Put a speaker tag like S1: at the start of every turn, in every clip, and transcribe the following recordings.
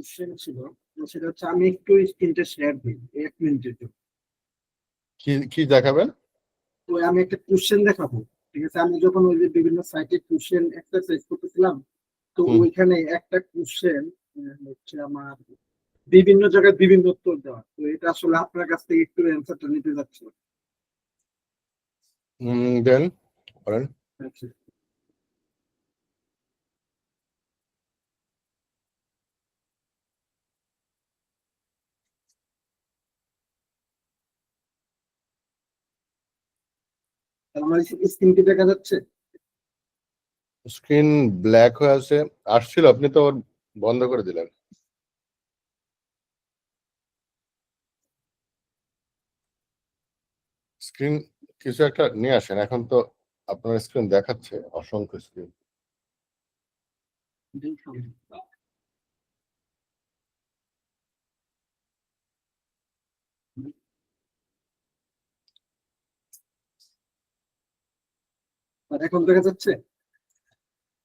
S1: Question ছিল, সেটা হচ্ছে আমি একটু স্ক্রিনটা শেয়ার দিই 1 মিনিটের জন্য।
S2: কি কি দেখাবেন?
S1: তো আমি একটা কোশ্চেন দেখাবো, ঠিক আছে? আমি যখন ওই যে বিভিন্ন সাইটে কোশ্চেন এক্সারসাইজ করতেছিলাম, তো ওইখানে একটা কোশ্চেন হচ্ছে আমার বিভিন্ন জায়গায় বিভিন্ন উত্তর দেওয়া। তো এটা আসলে আপনার কাছ থেকে একটু অ্যান্সারটা নিতে যাচ্ছি।
S2: দেন করেন।
S1: আচ্ছা, আমার স্ক্রিন কি দেখা যাচ্ছে?
S2: স্ক্রিন ব্ল্যাক হয়ে আছে, আসছিল, আপনি তো বন্ধ করে দিলেন। স্ক্রিন কিছু একটা নিয়ে আসেন, এখন তো আপনার স্ক্রিন দেখাচ্ছে অসংখ্য স্ক্রিন।
S1: আর এখন দেখা যাচ্ছে?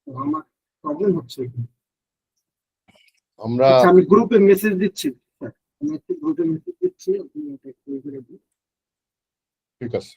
S1: তো আমার প্রবলেম হচ্ছে এখানে।
S2: আমরা
S1: আচ্ছা, আমি গ্রুপে মেসেজ দিচ্ছি স্যার, আমি একটু গ্রুপে মেসেজ দিচ্ছি, আপনি এটা একটু ইয়ে করে দিন।
S2: ঠিক আছে।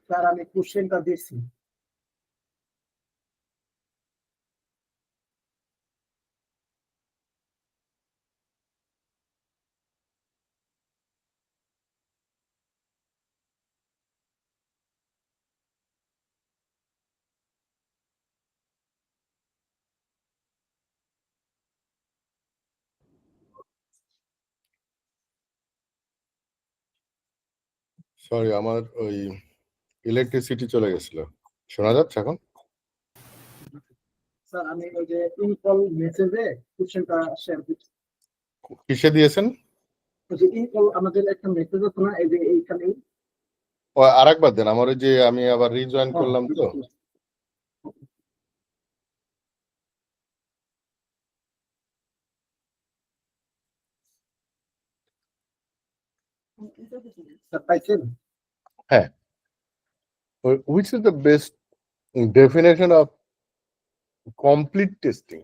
S1: স্যার, আমি কোশ্চেনটা দিচ্ছি।
S2: সরি, আমার ওই ইলেকট্রিসিটি চলে গেছিল। শোনা যাচ্ছে এখন?
S1: স্যার, আমি ওই যে ইনকল মেসেজে কোশ্চেনটা শেয়ার দিচ্ছি।
S2: কিসে দিয়েছেন?
S1: ওই যে ইনকল আমাদের একটা মেসেজ আছে না, এই যে এইখানে।
S2: ও আরেকবার দেন, আমার ওই যে আমি আবার রিজয়েন করলাম তো। স্যার, পাইছেন? হ্যাঁ, which is the best definition of complete testing?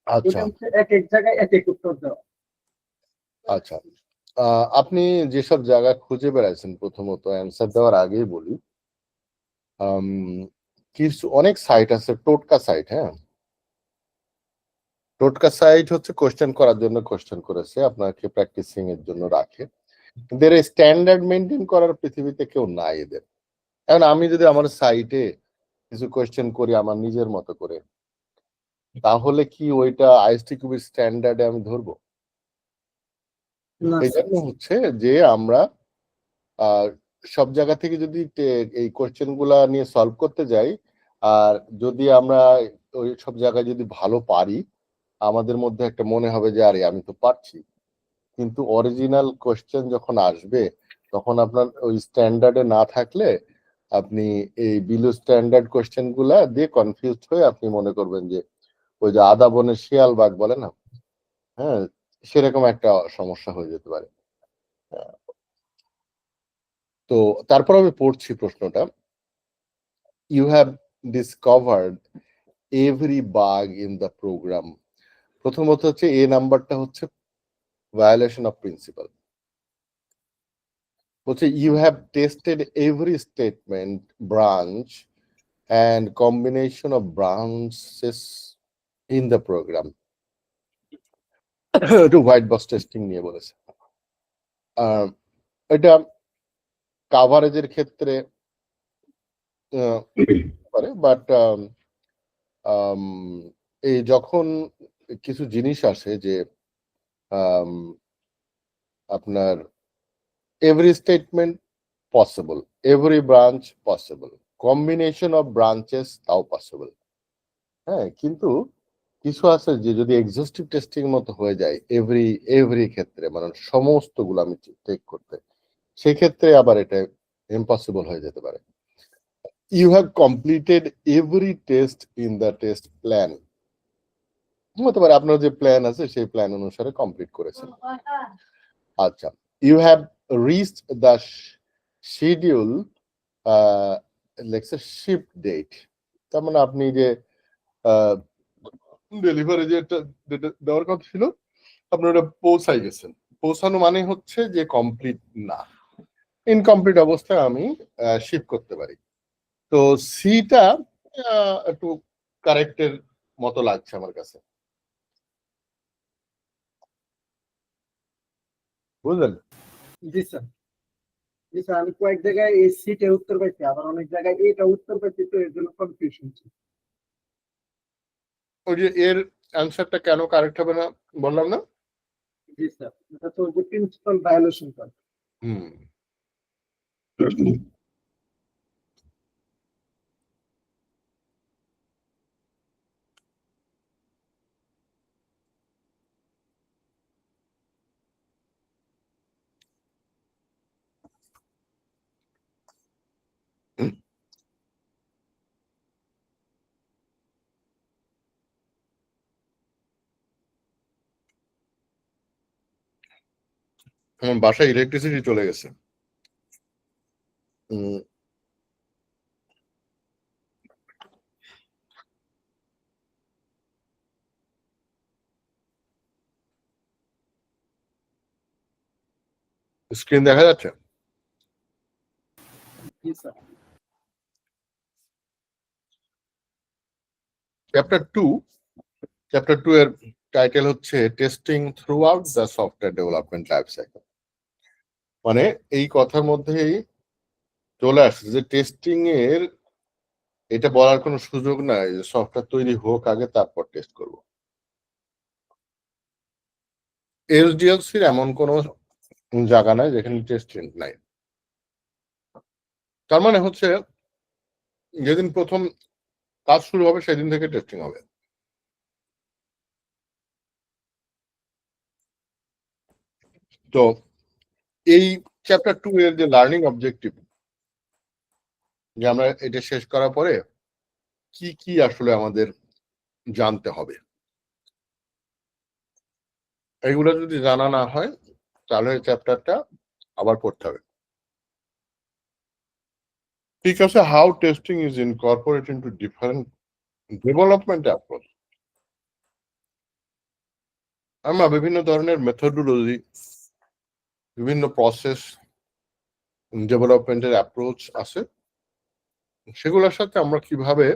S2: আচ্ছা
S1: এটা হচ্ছে এক এক জায়গায় এক এক উত্তর দেওয়া।
S2: আচ্ছা, আপনি যেসব জায়গা খুঁজে বেড়াইছেন, প্রথমত অ্যান্সার দেওয়ার আগেই বলি, কিছু অনেক সাইট আছে, টোটকা সাইট। হ্যাঁ, টোটকা সাইট হচ্ছে কোশ্চেন করার জন্য কোশ্চেন করেছে, আপনাকে প্র্যাকটিসিং এর জন্য রাখে। এদের স্ট্যান্ডার্ড মেনটেন করার পৃথিবীতে কেউ নাই এদের। এখন আমি যদি আমার সাইটে কিছু কোশ্চেন করি আমার নিজের মতো করে, তাহলে কি ওইটা আইএসটি কিউবি স্ট্যান্ডার্ডে আমি ধরবো?
S1: না
S2: এই
S1: স্যার।
S2: জন্য হচ্ছে যে আমরা সব জায়গা থেকে যদি এই কোশ্চেন গুলা নিয়ে সলভ করতে যাই, আর যদি আমরা ওই সব জায়গায় যদি ভালো পারি, আমাদের মধ্যে একটা মনে হবে যে আরে আমি তো পারছি, কিন্তু অরিজিনাল কোশ্চেন যখন আসবে তখন আপনার ওই স্ট্যান্ডার্ডে না থাকলে আপনি এই বিলো স্ট্যান্ডার্ড কোশ্চেন গুলা দিয়ে কনফিউজড হয়ে আপনি মনে করবেন যে ওই যে আদা বনে শিয়াল বাঘ বলে না, হ্যাঁ, সেরকম একটা সমস্যা হয়ে যেতে পারে। তো তারপর আমি পড়ছি প্রশ্নটা। You have discovered every bug in the program. প্রথমত হচ্ছে এ নাম্বারটা হচ্ছে ভায়োলেশন অফ প্রিন্সিপাল। বলছে you have tested every statement branch and combination of branches in the program. একটু হোয়াইট বক্স টেস্টিং নিয়ে বলেছে। এটা কাভারেজের ক্ষেত্রে পারে, বাট এই যখন কিছু জিনিস আসে যে আপনার every statement possible, every branch possible, combination of branches তাও পসিবল, হ্যাঁ, কিন্তু কিছু আছে যে যদি এক্সস্টিভ টেস্টিং মতো হয়ে যায় এভরি ক্ষেত্রে, মানে সমস্ত গুলো আমি চেক করতে, সেক্ষেত্রে আবার এটা ইম্পসিবল হয়ে যেতে পারে। You have completed every test in the test plan. হতে পারে আপনার যে প্ল্যান আছে সেই প্ল্যান অনুসারে কমপ্লিট করেছেন। আচ্ছা, you have reached the schedule let's say ship date. তার মানে আপনি যে ডেলিভারি যেটা দেওয়ার কথা ছিল আপনি ওটা পৌঁছাই গেছেন। পৌঁছানো মানে হচ্ছে যে কমপ্লিট না, ইনকমপ্লিট অবস্থায় আমি শিপ করতে পারি। তো সিটা একটু কারেক্টের মতো লাগছে আমার কাছে, বুঝলেন?
S1: জি স্যার। জি স্যার, আমি কয়েক জায়গায় এই সিটে উত্তর পাইছি, আবার অনেক জায়গায় এটা উত্তর পাইছি, তো এর জন্য কনফিউশন ছিল।
S2: ওই যে এর অ্যান্সারটা কেন কারেক্ট হবে না বললাম না?
S1: জি স্যার, এটা তো যে প্রিন্সিপাল ভায়োলেশন করে।
S2: হুম। আমার বাসায় ইলেকট্রিসিটি চলে গেছে। স্ক্রিন দেখা যাচ্ছে?
S1: জি স্যার।
S2: চ্যাপ্টার 2 এর টাইটেল হচ্ছে testing through out the software development life cycle. মানে এই কথার মধ্যেই চলে আসছে যে টেস্টিং এর এটা বলার কোনো সুযোগ নাই যে সফটওয়্যার তৈরি হোক আগে তারপর টেস্ট করব। এসডিএলসির এমন কোনো জায়গা নাই যেখানে টেস্টিং নাই। তার মানে হচ্ছে যেদিন প্রথম কাজ শুরু হবে সেদিন থেকে টেস্টিং হবে। তো এই চ্যাপ্টার 2 এর যে লার্নিং অবজেক্টিভ, যে আমরা এটা শেষ করার পরে কি কি আসলে আমাদের জানতে হবে, এগুলো যদি জানা না হয় তাহলে চ্যাপ্টারটা আবার পড়তে হবে। ঠিক আছে, how testing is Incorporated into different development approach. আমরা বিভিন্ন ধরনের মেথডোলজি, বিভিন্ন প্রসেস ডেভেলপমেন্টের অ্যাপ্রোচ আছে, সেগুলোর সাথে আমরা কিভাবে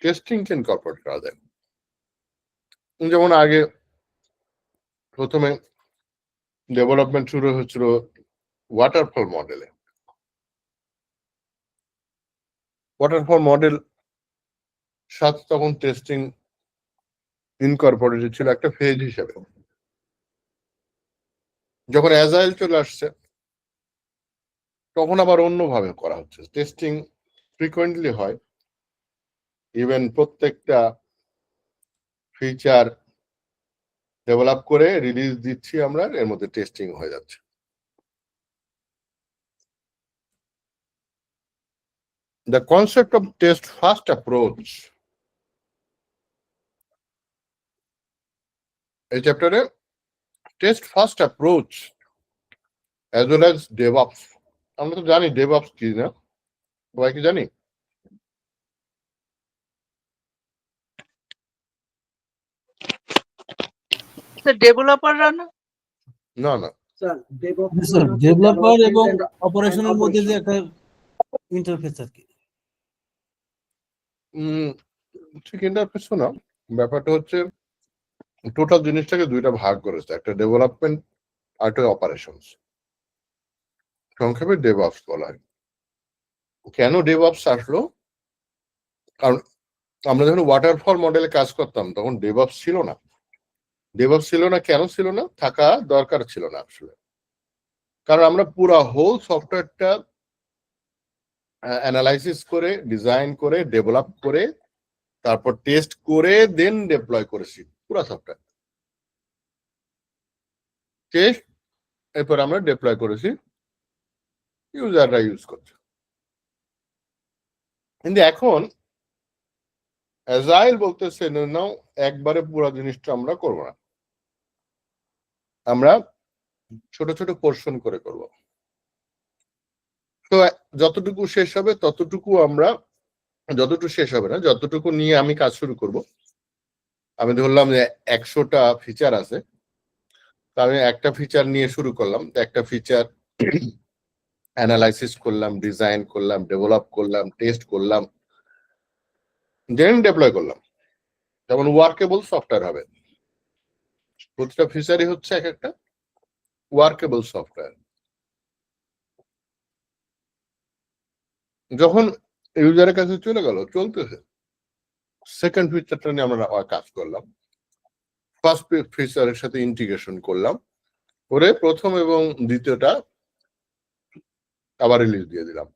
S2: টেস্টিংকে ইনকর্পোরেট করা যায়। যেমন আগে প্রথমে ডেভেলপমেন্ট শুরু হচ্ছিল ওয়াটারফল মডেলে। ওয়াটারফল মডেল সাথে তখন টেস্টিং ইনকর্পোরেটেড ছিল একটা ফেজ হিসেবে। যখন অ্যাজাইল চলে আসছে তখন আবার অন্যভাবে করা হচ্ছে, টেস্টিং ফ্রিকোয়েন্টলি হয়, ইভেন প্রত্যেকটা ফিচার ডেভেলপ করে রিলিজ দিচ্ছি আমরা, এর মধ্যে টেস্টিং হয়ে যাচ্ছে। The concept of test first approach, এই চ্যাপ্টারে test first approach as well as DevOps, আমরা তো জানি DevOps কি না, সবাই কি জানি?
S3: ডেভেলপাররা না?
S2: না না,
S1: স্যার
S4: স্যার ডেভেলপার এবং অপারেশনের মধ্যে যে একটা ইন্টারফেস আর কি।
S2: ঠিক ইন্টারফেস না, ব্যাপারটা হচ্ছে টোটাল জিনিসটাকে দুইটা ভাগ করেছে, একটা ডেভেলপমেন্ট আর একটা অপারেশনস, সংক্ষেপে DevOps বলা হয়। কেন DevOps আসলো? কারণ আমরা যখন ওয়াটারফল মডেলে কাজ করতাম তখন DevOps ছিল না। DevOps ছিল না, কেন ছিল না? থাকা দরকার ছিল না আসলে, কারণ আমরা পুরো হোল সফটওয়্যারটা অ্যানালাইসিস করে, ডিজাইন করে, ডেভেলপ করে, তারপর টেস্ট করে দেন ডিপ্লয় করেছি পুরো সফটওয়্যার। টেস্ট, এরপর আমরা ডিপ্লয় করেছি, ইউজাররা ইউজ করছে। কিন্তু এখন অ্যাজাইল বলতেছে নাও একবারে পুরো জিনিসটা আমরা করব না, আমরা ছোট ছোট পোর্শন করে করব। তো যতটুকু শেষ হবে ততটুকু আমরা, যতটুকু শেষ হবে না, যতটুকু নিয়ে আমি কাজ শুরু করব। আমি ধরলাম যে 100টা ফিচার আছে, তা আমি একটা ফিচার নিয়ে শুরু করলাম, একটা ফিচার অ্যানালাইসিস করলাম, ডিজাইন করলাম, ডেভেলপ করলাম, টেস্ট করলাম, দেন ডিপ্লয় করলাম। যেমন ওয়ার্কেবল সফটওয়্যার হবে, প্রতিটা ফিচারই হচ্ছে এক একটা ওয়ার্কেবল সফটওয়্যার। যখন ইউজারের কাছে চলে গেল, চলতেছে, সেকেন্ড ফিচারটা নিয়ে আমরা কাজ করলাম, ফার্স্ট ফিচারের সাথে ইন্টিগ্রেশন করলাম, করে প্রথম এবং দ্বিতীয়টা আবার রিলিজ দিয়ে দিলাম।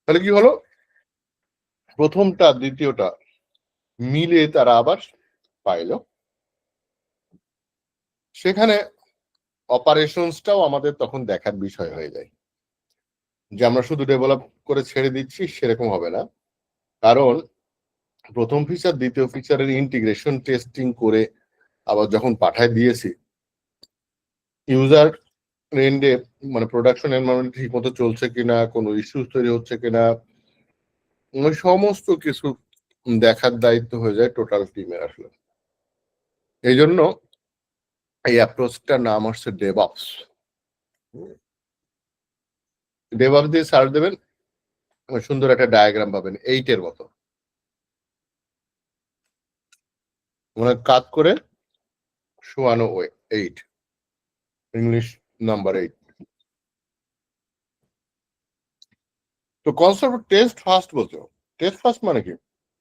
S2: তাহলে কি হলো? প্রথমটা দ্বিতীয়টা মিলে তারা আবার পাইলো। সেখানে অপারেশনসটাও আমাদের তখন দেখার বিষয় হয়ে যায়, যে আমরা শুধু ডেভেলপ করে ছেড়ে দিচ্ছি সেরকম হবে না, কারণ প্রথম ফিচার দ্বিতীয় ফিচারের ইন্টিগ্রেশন টেস্টিং করে আবার যখন পাঠায় দিয়েছি, ইউজার এন্ডে মানে প্রোডাকশন এনভায়রনমেন্ট ঠিক মতো চলছে কিনা, কোনো ইস্যুস তৈরি হচ্ছে কিনা, ওই সমস্ত কিছু দেখার দায়িত্ব হয়ে যায় টোটাল টিমের আসলে। এই জন্য এই অ্যাপ্রোচটার নাম হচ্ছে DevOps। DevOps দিয়ে সার্চ দেবেন, সুন্দর একটা ডায়াগ্রাম পাবেন 8-এর মতো, মানে কাজ করে শোয়ানো 8, ইংলিশ নাম্বার 8। তো কনসেপ্ট টেস্ট ফার্স্ট বলছো, টেস্ট ফার্স্ট মানে কি?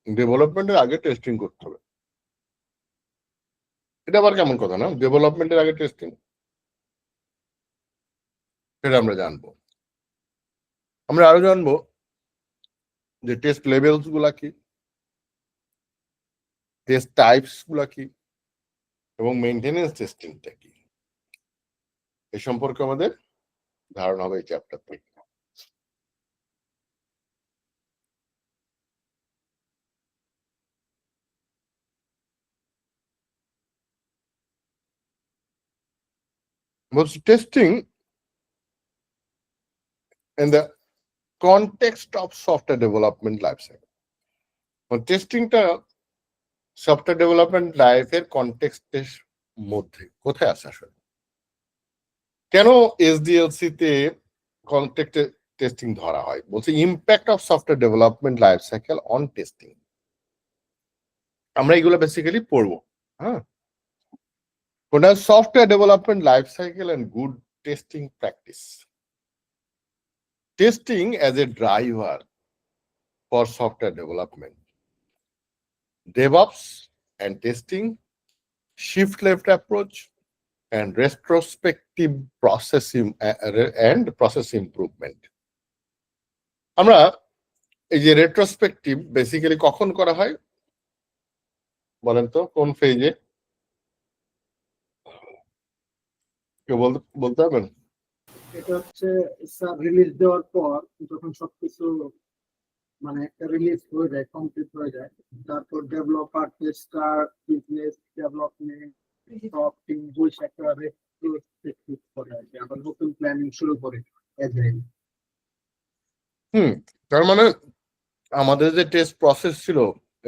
S2: ডেভেলপমেন্টের আগে টেস্টিং করতে হবে। এটা আবার কেমন কথা না, ডেভেলপমেন্টের আগে টেস্টিং? সেটা আমরা জানবো। আমরা আরো জানবো যে টেস্ট লেভেলস গুলা কি, টেস্ট টাইপস গুলা কি, এবং মেইনটেনেন্স টেস্টিংটা কি, এ সম্পর্কে আমাদের ধারণা হবে এই চ্যাপ্টার থেকে। বলছি testing in the context of software development life cycle. টেস্টিংটা সফটওয়্যার ডেভেলপমেন্ট লাইফের কনটেক্সটের মধ্যে কোথায় আসে আসলে? কেন এসডিএলসি তে কনটেক্সট টেস্টিং ধরা হয়? বলছে impact of software development life cycle on testing. আমরা এগুলো বেসিক্যালি পড়বো। হ্যাঁ, কোনটা software development life cycle and good testing practice. Testing as a driver for software development, DevOps and testing, shift left approach, and retrospective and process improvement. আমরা এই যে retrospective basically কখন করা হয় বলেন তো, কোন ফেজে? কেউ বলতে পারবেন?
S1: এটা হচ্ছে স্যার রিলিজ দেওয়ার পর যখন সবকিছু মানে একটা রিলিজ হয়ে যায়, কমপ্লিট হয়ে যায়, তারপর ডেভেলপার, টেস্টার, বিজনেস ডেভেলপমেন্ট সব টিম বসে একটা রেট্রোস্পেক্টিভ করে আর কি, আবার নতুন প্ল্যানিং শুরু করে এজাইল।
S2: তার মানে আমাদের যে টেস্ট প্রসেস ছিল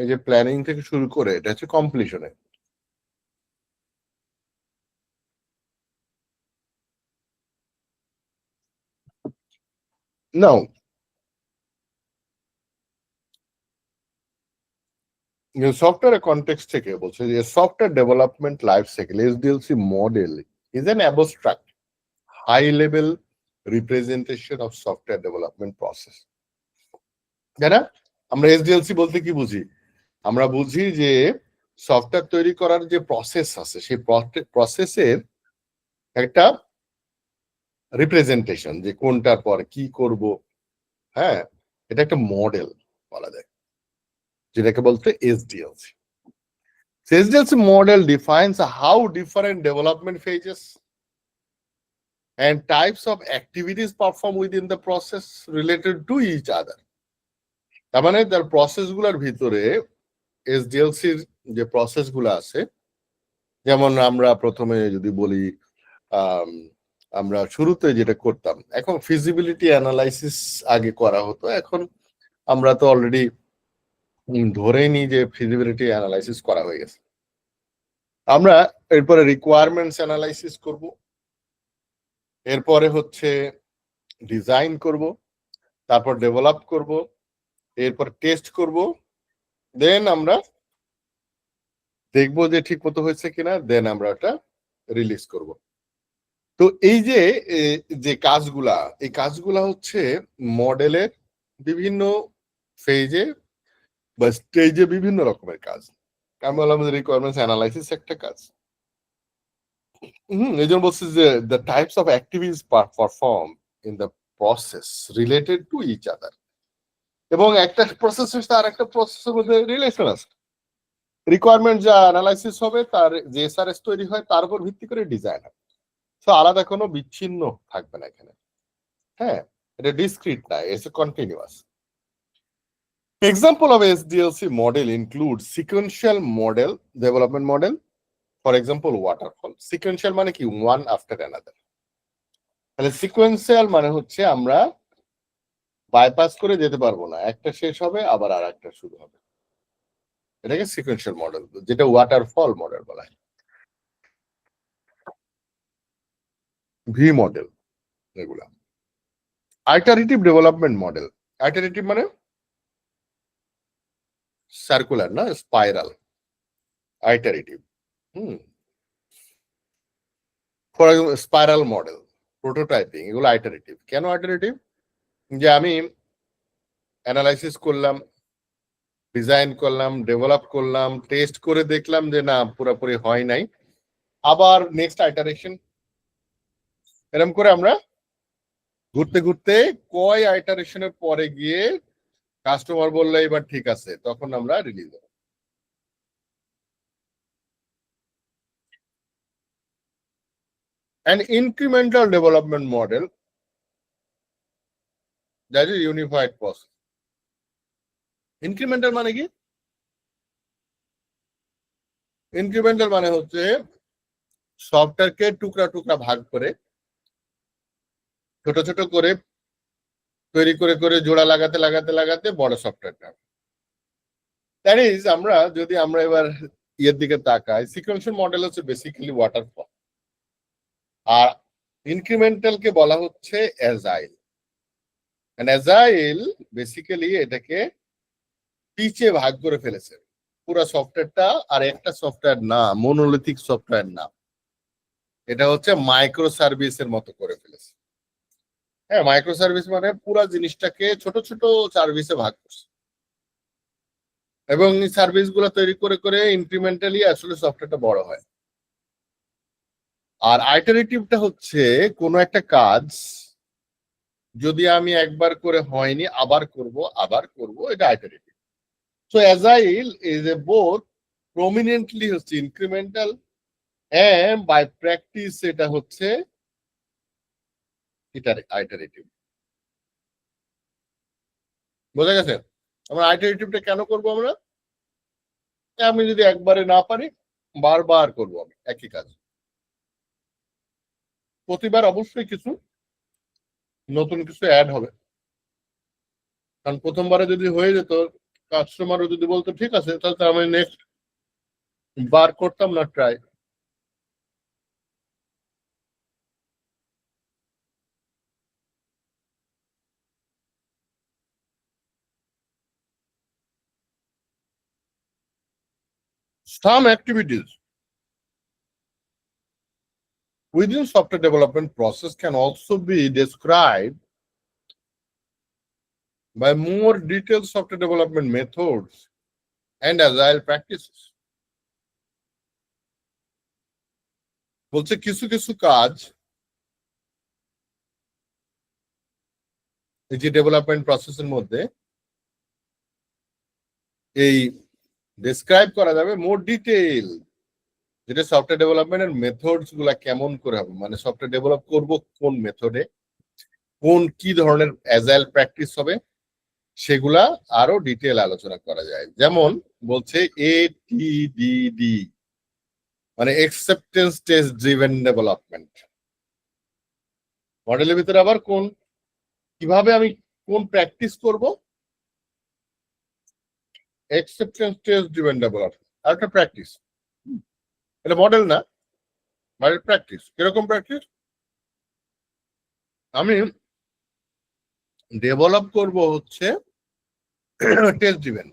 S2: এই যে প্ল্যানিং থেকে শুরু করে এটা হচ্ছে কমপ্লিশনে। নাও সফটওয়্যার কনটেক্সট থেকে বলছে যে software development life cycle SDLC model is an abstract high level representation of software development process. তাই না? আমরা এসডিএলসি বলতে কি বুঝি? আমরা বুঝি যে সফটওয়্যার তৈরি করার যে প্রসেস আছে সেই প্রসেসের একটা রিপ্রেজেন্টেশন, যে কোনটার পর কি করব। হ্যাঁ, এটা একটা মডেল বলা যায়, যেটাকে বলতে এসডিএলসি। SDLC model defines how different development phases and types of activities perform within the process related to each other. তার মানে তার প্রসেস গুলার ভিতরে এসডিএলসির যে প্রসেস গুলো আছে, যেমন আমরা প্রথমে যদি বলি আমরা শুরুতে যেটা করতাম, এখন ফিজিবিলিটি অ্যানালাইসিস আগে করা হতো, এখন আমরা তো অলরেডি ধরেই নিই যে ফিজিবিলিটি অ্যানালাইসিস করা হয়ে গেছে। আমরা এরপরে রিকোয়ারমেন্টস অ্যানালাইসিস করব, এরপরে হচ্ছে ডিজাইন করব, তারপর ডেভেলপ করব, এরপর টেস্ট করব, দেন আমরা দেখব যে ঠিক মতো হয়েছে কিনা, দেন আমরা এটা রিলিজ করব। তো এই যে কাজগুলা, এই কাজগুলা হচ্ছে মডেলের বিভিন্ন ফেজে বা স্টেজে বিভিন্ন রকমের কাজ। আমি বললাম যে রিকোয়ারমেন্টস অ্যানালাইসিস একটা কাজ। এই জন্য বলছি যে the types of activities perform in the process related to each other, এবং একটা প্রসেসের সাথে আর একটা প্রসেসের মধ্যে রিলেশন আছে। রিকোয়ারমেন্ট যা অ্যানালাইসিস হবে, তার যে এসআরএস তৈরি হয় তার উপর ভিত্তি করে ডিজাইন হবে। তো আলাদা কোনো বিচ্ছিন্ন থাকবে না এখানে। হ্যাঁ, এটা ডিসক্রিট না, it's continuous. Example of SDLC model includes sequential model development model, for example waterfall. Sequential মানে কি? one after another. তাহলে সিকোয়েন্সিয়াল মানে হচ্ছে আমরা বাইপাস করে যেতে পারবো না, একটা শেষ হবে আবার আর একটা শুরু হবে, এটাকে সিকোয়েন্সিয়াল মডেল, যেটা ওয়াটারফল মডেল বলা হয়। ভি মডেল এগুলা। আইটারেটিভ ডেভেলপমেন্ট মডেল। আইটারেটিভ মানে সার্কুলার না, spiral. Iterative for example spiral model, prototyping, এগুলো আইটারেটিভ। কেন আইটারেটিভ? যে আমি অ্যানালাইসিস করলাম, ডিজাইন করলাম, ডেভেলপ করলাম, টেস্ট করে দেখলাম যে না পুরোপুরি হয় নাই, আবার নেক্সট আইটারেশন, এরকম করে আমরা ঘুরতে ঘুরতে কয় আইটারেশনের পরে গিয়ে কাস্টমার বললে এবার ঠিক আছে, তখন আমরা রিলিজ দেব। An incremental development model, that is unified process. Incremental মানে কি? ইনক্রিমেন্টাল মানে হচ্ছে সফটওয়্যারকে টুকরা টুকরা ভাগ করে ছোট ছোট করে তৈরি করে করে জোড়া লাগাতে লাগাতে লাগাতে বড় সফটওয়্যারটা। দ্যাট ইজ, আমরা এবার ইয়ের দিকে তাকাই, সিকোয়েন্সিয়াল মডেল হচ্ছে বেসিক্যালি ওয়াটারফল, আর ইনক্রিমেন্টালকে বলা হচ্ছে অ্যাজাইল। অ্যাজাইল বেসিক্যালি এটাকে পিচে ভাগ করে ফেলেছে পুরো সফটওয়্যারটা, আর একটা সফটওয়্যার না, মনোলিথিক সফটওয়্যার না, এটা হচ্ছে মাইক্রো সার্ভিসের মতো করে ফেলেছে। হ্যাঁ, মাইক্রো সার্ভিস মানে পুরো জিনিসটাকে ছোট ছোট সার্ভিসে ভাগ করছে। এবং এই সার্ভিস গুলো তৈরি করে করে ইনক্রিমেন্টালি আসলে সফটওয়্যারটা বড় হয়। আর আইটারেটিভটা হচ্ছে কোনো একটা কাজ যদি আমি একবার করে হয়নি আবার করব এটা iterative. So agile is a both prominently হচ্ছে ইনক্রিমেন্টাল এন্ড বাই প্র্যাকটিস এটা হচ্ছে আইটারেটিভ। বোঝা গেছে? আমরা আইটারেটিভটা কেন করব আমরা? আমি যদি একবারে না পারি বারবার করব আমি একই কাজ। প্রতিবার অবশ্যই কিছু নতুন কিছু অ্যাড হবে, কারণ প্রথমবারে যদি হয়ে যেত কাস্টমারও যদি বলতো ঠিক আছে তাহলে তো আমি নেক্সট বার করতাম না try. Some activities within software development process can also be described by more detailed software development methods and agile practices. বলছে কিছু কিছু কাজ এই যে ডেভেলপমেন্ট প্রসেসের মধ্যে এই ডেসক্রাইব করা যাবে মোর ডিটেইল, যেটা সফটওয়্যার ডেভেলপমেন্টের মেথডস গুলা কেমন করে হবে, মানে সফটওয়্যার ডেভেলপ করব কোন মেথডে, কোন কি ধরনের অ্যাজাইল প্র্যাকটিস হবে, সেগুলা আরো ডিটেল আলোচনা করা যায়। যেমন বলছে ATDD মানে অ্যাকসেপ্টেন্স টেস্ট ড্রিভেন ডেভেলপমেন্ট। মডেলের ভিতরে আবার কিভাবে আমি কোন প্র্যাকটিস করব, অ্যাকসেপ্টেন্স টেস্ট ড্রিভেন ডেভেলপমেন্ট আর একটা প্র্যাকটিস। এটা মডেল না, মডেল প্র্যাকটিস। কিরকম প্র্যাকটিস? আমি ডেভেলপ করব হচ্ছে test driven.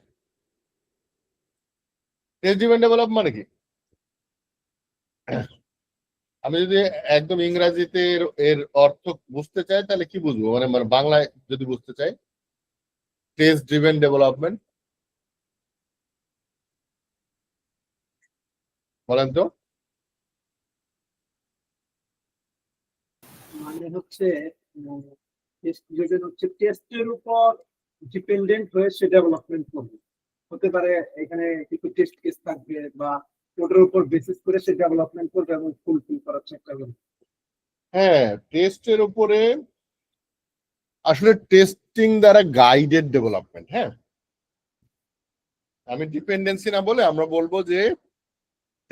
S2: Test driven develop মানে কি? আমি যদি একদম ইংরেজিতে এর অর্থ বুঝতে চাই তাহলে কি বুঝবো, মানে মানে বাংলায় যদি বুঝতে চাই টেস্ট ড্রিভেন ডেভেলপমেন্ট বলেন তো?
S1: মানে হচ্ছে টেস্ট ড্রিভেন হচ্ছে টেস্টের উপর ডিপেন্ডেন্ট হয়ে সে ডেভেলপমেন্ট করবে। হতে পারে এখানে কিছু টেস্ট কেস থাকবে বা ওটার উপর বেসিস করে সে ডেভেলপমেন্ট করবে এবং ফুলফিল করার চেষ্টা করবে।
S2: হ্যাঁ, টেস্টের উপরে আসলে টেস্টিং দ্বারা গাইডেড ডেভেলপমেন্ট। হ্যাঁ, আমি ডিপেন্ডেন্সি না বলে আমরা বলবো যে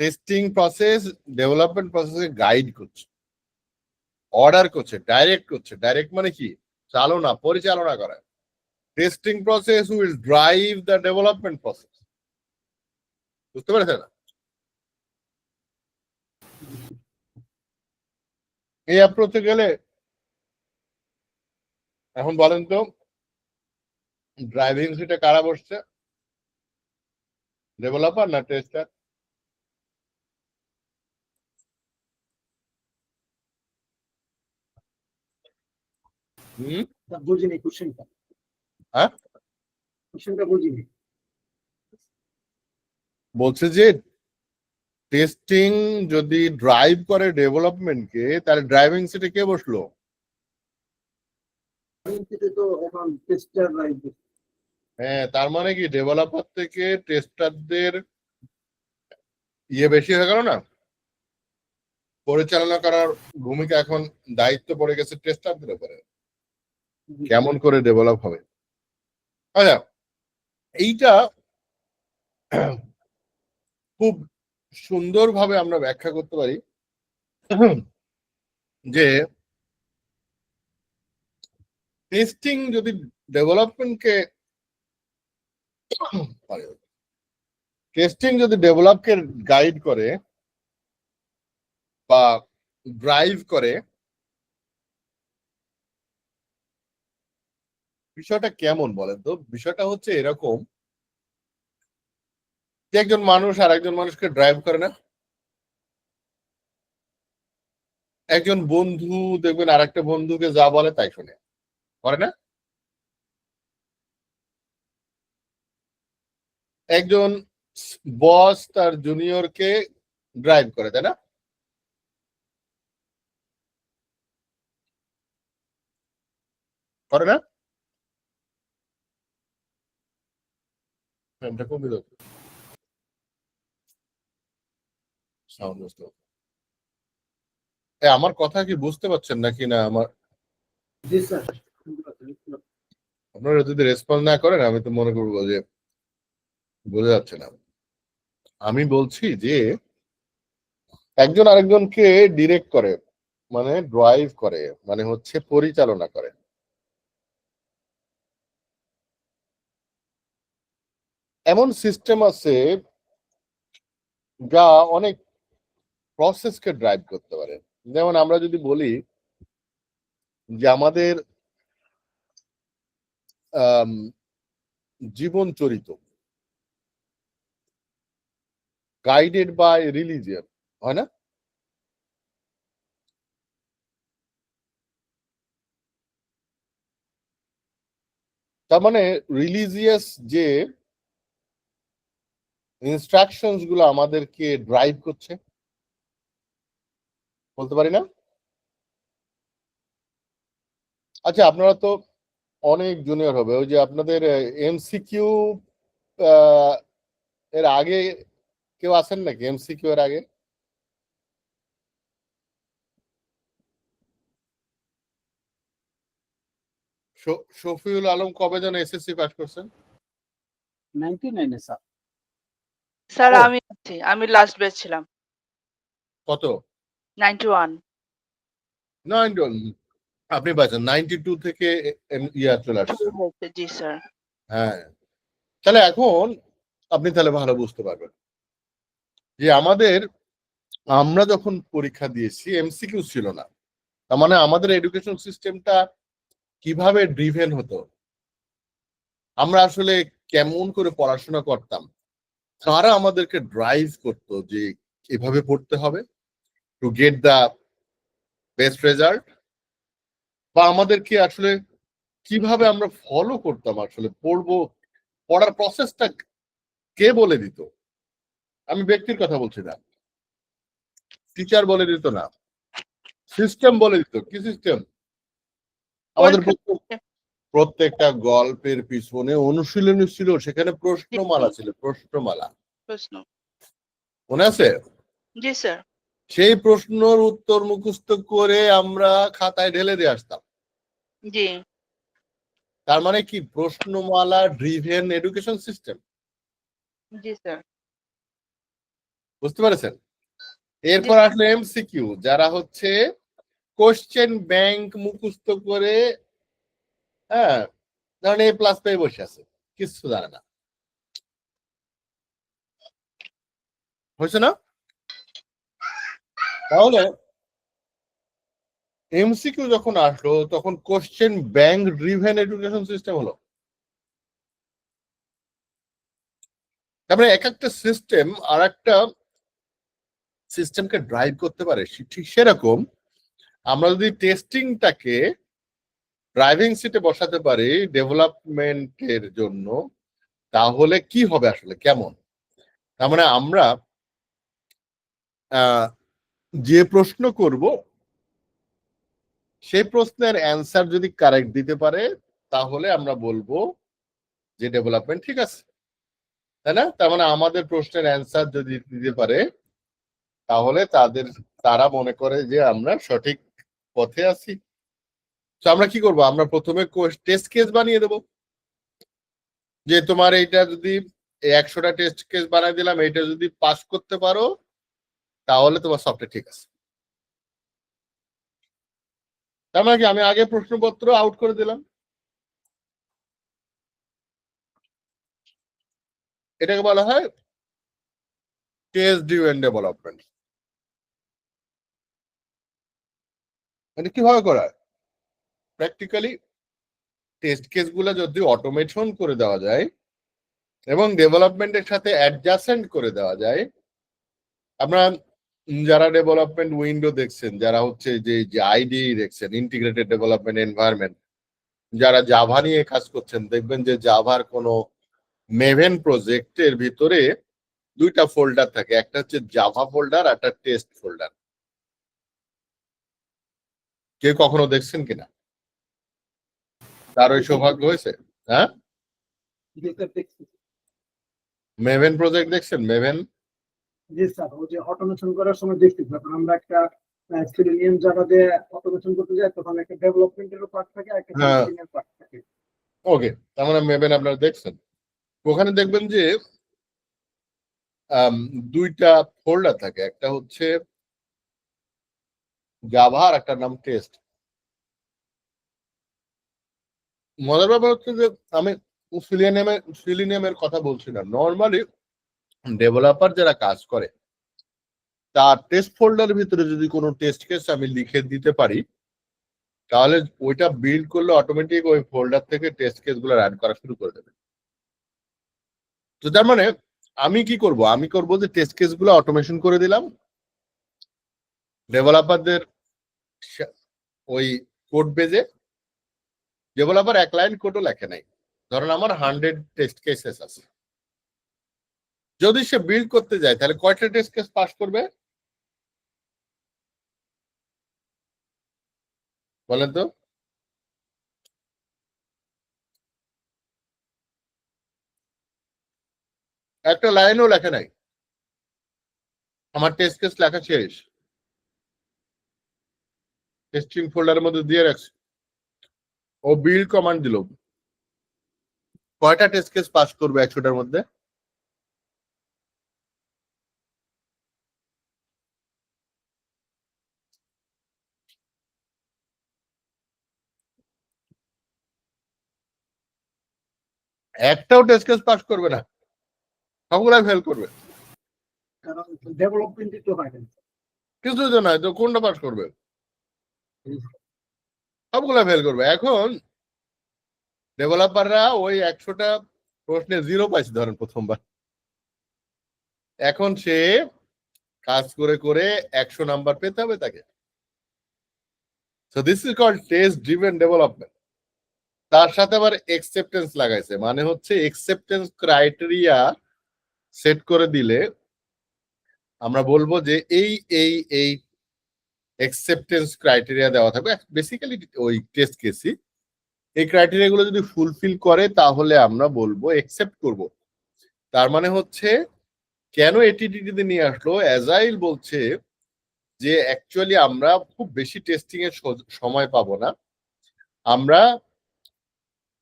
S2: টেস্টিং প্রসেস ডেভেলপমেন্ট প্রসেসকে গাইড করছে, অর্ডার করছে, ডাইরেক্ট করছে। ডাইরেক্ট মানে কি? চালনা, পরিচালনা করা। Testing process will drive the development process. বুঝতে পেরেছেন? এই অ্যাপ্রোচে গেলে এখন বলেন তো ড্রাইভিং সিটে কারা বসছে, ডেভেলপার না টেস্টার?
S1: বুঝিনি কোশ্চেনটা।
S2: হ্যাঁ,
S1: কোশ্চেনটা বুঝিনি।
S2: বলছে যে টেস্টিং যদি ড্রাইভ করে ডেভেলপমেন্টকে তাহলে ড্রাইভিং সিটে কে বসলো?
S1: তো এখন টেস্টার রাইট।
S2: হ্যাঁ, তার মানে কি ডেভেলপার থেকে টেস্টারদের বেশি হয়ে গেল না? পরিচালনা করার ভূমিকা এখন দায়িত্ব পড়ে গেছে টেস্টারদের উপরে, কেমন করে ডেভেলপ হবে। আচ্ছা, এইটা খুব সুন্দরভাবে আমরা ব্যাখ্যা করতে পারি যে টেস্টিং যদি ডেভেলপমেন্টকে গাইড করে বা ড্রাইভ করে, বিষয়টা কেমন বলেন তো? বিষয়টা হচ্ছে এরকম যে একজন মানুষ আর একজন মানুষকে ড্রাইভ করে না। একজন বন্ধু দেখবেন আর একটা বন্ধুকে যা বলে তাই শুনে, করে না? একজন বস তার জুনিয়রকে ড্রাইভ করে, তাই না? করে না? ফ্যানটা কমে দাও। সাউন্ড বুঝতে পারছি। আমার কথা কি বুঝতে পারছেন নাকি না?
S1: জি স্যার।
S2: আপনারা যদি রেসপন্স না করেন আমি তো মনে করবো যে বোঝা যাচ্ছে না। আমি বলছি যে একজন আরেকজনকে ডিরেক্ট করে, মানে ড্রাইভ করে, মানে হচ্ছে পরিচালনা করে। এমন সিস্টেম আছে যা অনেক প্রসেসকে ড্রাইভ করতে পারে। যেমন আমরা যদি বলি যে আমাদের জীবন চরিত গাইডেড বাই রিলিজিয়ন, হয় না? তার মানে রিলিজিয়াস যে ইনস্ট্রাকশনস গুলো আমাদেরকে ড্রাইভ করছে, বলতে পারি না? আচ্ছা, আপনারা তো অনেক জুনিয়র হবে, ওই যে আপনাদের এমসিকিউ এর আগে কেউ আছেন নাকি? এমসিকিউ এর আগে শফিউল আলম কবে যেন এসএসসি পাস করছেন?
S1: 99 এ স্যার।
S3: স্যার
S2: ও।
S3: আমি লাস্ট ব্যাচ ছিলাম
S2: কত?
S3: 91।
S2: না, আপনি পাচ্ছেন 92 থেকে ইয়া চলে আসছেন।
S3: জি স্যার।
S2: হ্যাঁ, তাহলে এখন আপনি তাহলে ভালো বুঝতে পারবেন যে আমরা যখন পরীক্ষা দিয়েছি এমসিকিউ ছিল না। তার মানে আমাদের এডুকেশন সিস্টেমটা কিভাবে ড্রিভেন হতো, আমরা আসলে কেমন করে পড়াশোনা করতাম, কারা আমাদেরকে ড্রাইভ করতো যে এভাবে পড়তে হবে to get the best result, বা আমাদেরকে আসলে কিভাবে আমরা ফলো করতাম, আসলে পড়ার প্রসেসটা কে বলে দিত? আমি ব্যক্তির কথা বলছি না, টিচার বলে দিত না, সিস্টেম বলে দিত। কি সিস্টেম? আমাদের প্রত্যেকটা গল্পের পিছনে অনুশীলনী ছিল, সেখানে প্রশ্নমালা ছিল, প্রশ্নমালা।
S3: প্রশ্ন।
S2: মনে আছে?
S3: জি স্যার।
S2: সেই প্রশ্নের উত্তর মুখস্থ করে আমরা খাতায় ঢেলে দিয়ে আসতাম।
S3: জি।
S2: তার মানে কি? প্রশ্নমালা ড্রিভেন এডুকেশন সিস্টেম।
S3: জি স্যার।
S2: বুঝতে পেরেছেন? এরপর আসলে এমসিকিউ, যারা হচ্ছে কোশ্চেন ব্যাংক মুখস্থ করে, হ্যাঁ, ধরেন A+ পেয়ে বসে আছে, কিছু জানে না, হয়েছে না? তাহলে এমসিকিউ যখন আসলো তখন question bank driven education system হলো। তারপরে এক একটা সিস্টেম আর একটা সিস্টেমকে ড্রাইভ করতে পারে। ঠিক সেরকম আমরা যদি টেস্টিংটাকে ড্রাইভিং সিটে বসাতে পারি ডেভেলপমেন্টের জন্য, তাহলে কি হবে আসলে, কেমন? তার মানে আমরা যে প্রশ্ন করব সেই প্রশ্নের অ্যান্সার যদি কারেক্ট দিতে পারে তাহলে আমরা বলবো যে ডেভেলপমেন্ট ঠিক আছে, তাই না? তার মানে আমাদের প্রশ্নের অ্যান্সার যদি দিতে পারে তাহলে তারা মনে করে যে আমরা সঠিক পথে আছি। তো আমরা কি করব? আমরা প্রথমে টেস্ট কেস বানিয়ে দেব, যে তোমার এইটা যদি 100টা টেস্ট কেস বানিয়ে দিলাম, এইটা যদি পাস করতে পারো তাহলে তোমার সফটওয়্যার ঠিক আছে। তার মানে কি? আমি আগে প্রশ্নপত্র আউট করে দিলাম, এটাকে বলা হয় টেস্ট ড্রিভেন ডেভেলপমেন্ট। এটা কিভাবে করা হয়? প্র্যাকটিক্যালি টেস্ট কেস গুলা যদি অটোমেশন করে দেওয়া যায় এবং ডেভেলপমেন্টের সাথে অ্যাডজাসেন্ট করে দেওয়া যায়, আপনারা যারা ডেভেলপমেন্ট উইন্ডো দেখছেন, যারা হচ্ছে যে আইডি দেখছেন, ইন্টিগ্রেটেড ডেভেলপমেন্ট এনভায়রনমেন্ট, যারা জাভা নিয়ে কাজ করছেন, দেখবেন যে জাভার কোনো মেভেন প্রজেক্টের ভিতরে দুইটা ফোল্ডার থাকে, একটা হচ্ছে জাভা ফোল্ডার আর একটা টেস্ট ফোল্ডার। কেউ কখনো দেখছেন কিনা? তার ওই সৌভাগ্য হয়েছে? হ্যাঁ,
S1: যেটা দেখছি।
S2: মেভেন প্রজেক্ট দেখছেন? মেভেন
S1: জি স্যার, ওই যে অটোমেশন করার সময় দেখছি, যখন আমরা একটা সিলিনিয়াম জায়গা দিয়ে অটোমেশন করতে যাই, তখন একটা ডেভেলপমেন্টেরও পার্ট থাকে, একটা
S2: হ্যাঁ,
S1: টেস্টিং এর পার্ট থাকে।
S2: ওকে, তার মানে মেভেন আপনারা দেখছেন। ওখানে দেখবেন যে দুইটা ফোল্ডার থাকে, একটা হচ্ছে জাভা আর একটা নাম টেস্ট। মজার ব্যাপার হচ্ছে যে আমি সিলিনিয়ামের কথা বলছি না, নর্মালি ডেভেলপার যারা কাজ করে তার টেস্ট ফোল্ডারের ভিতরে যদি কোনো টেস্ট কেস আমি লিখে দিতে পারি, তাহলে ওইটা বিল্ড করলে অটোমেটিক ওই ফোল্ডার থেকে টেস্ট কেস গুলো রান করা শুরু করে দেবে। তো তার মানে আমি কি করব, আমি করব যে টেস্ট কেস গুলো অটোমেশন করে দিলাম, ডেভেলপারদের ওই কোড বেজে, ডেভেলপার এক লাইন কোডও লেখে নাই, ধরেন আমার 100 টেস্ট কেসেস আছে, যদি সে বিল্ড করতে যায় তাহলে কয়টা টেস্ট কেস পাস করবে বলেন তো? একটা লাইনও লেখে নাই, আমার টেস্ট কেস লেখা শেষ, টেস্টিং ফোল্ডারের মধ্যে দিয়ে রাখছি, ও বিল্ড কমান্ড দিল, কয়টা টেস্ট কেস পাস করবে 100টার মধ্যে? একটাও টেস্ট কেস পাস করবে না, সবগুলাই ফেল করবে।
S1: কারণ ডেভেলপমেন্টই তো হয় না।
S2: কিছু তো নয় তো, কোনটা পাস করবে? সবগুলা ফেল করবে। এখন ডেভেলপাররা ওই 100টা প্রশ্নে 0 পাইছে ধরেন প্রথমবার, এখন সে কাজ করে করে 100 নাম্বার পেতে হবে তাকে। So this is called test driven development. তার সাথে আবার একসেপ্টেন্স লাগাইছে, মানে হচ্ছে একসেপ্টেন্স ক্রাইটেরিয়া সেট করে দিলে আমরা বলবো যে এই একসেপ্টেন্স ক্রাইটেরিয়া দেওয়া থাকবে, বেসিক্যালি ওই টেস্ট কেসই এই ক্রাইটেরিয়া গুলো যদি ফুলফিল করে তাহলে আমরা বলবো একসেপ্ট করব। তার মানে হচ্ছে কেন এটিটিতে নিয়ে আসলো, অ্যাজাইল বলছে যে অ্যাকচুয়ালি আমরা খুব বেশি টেস্টিং এর সময় পাবো না, আমরা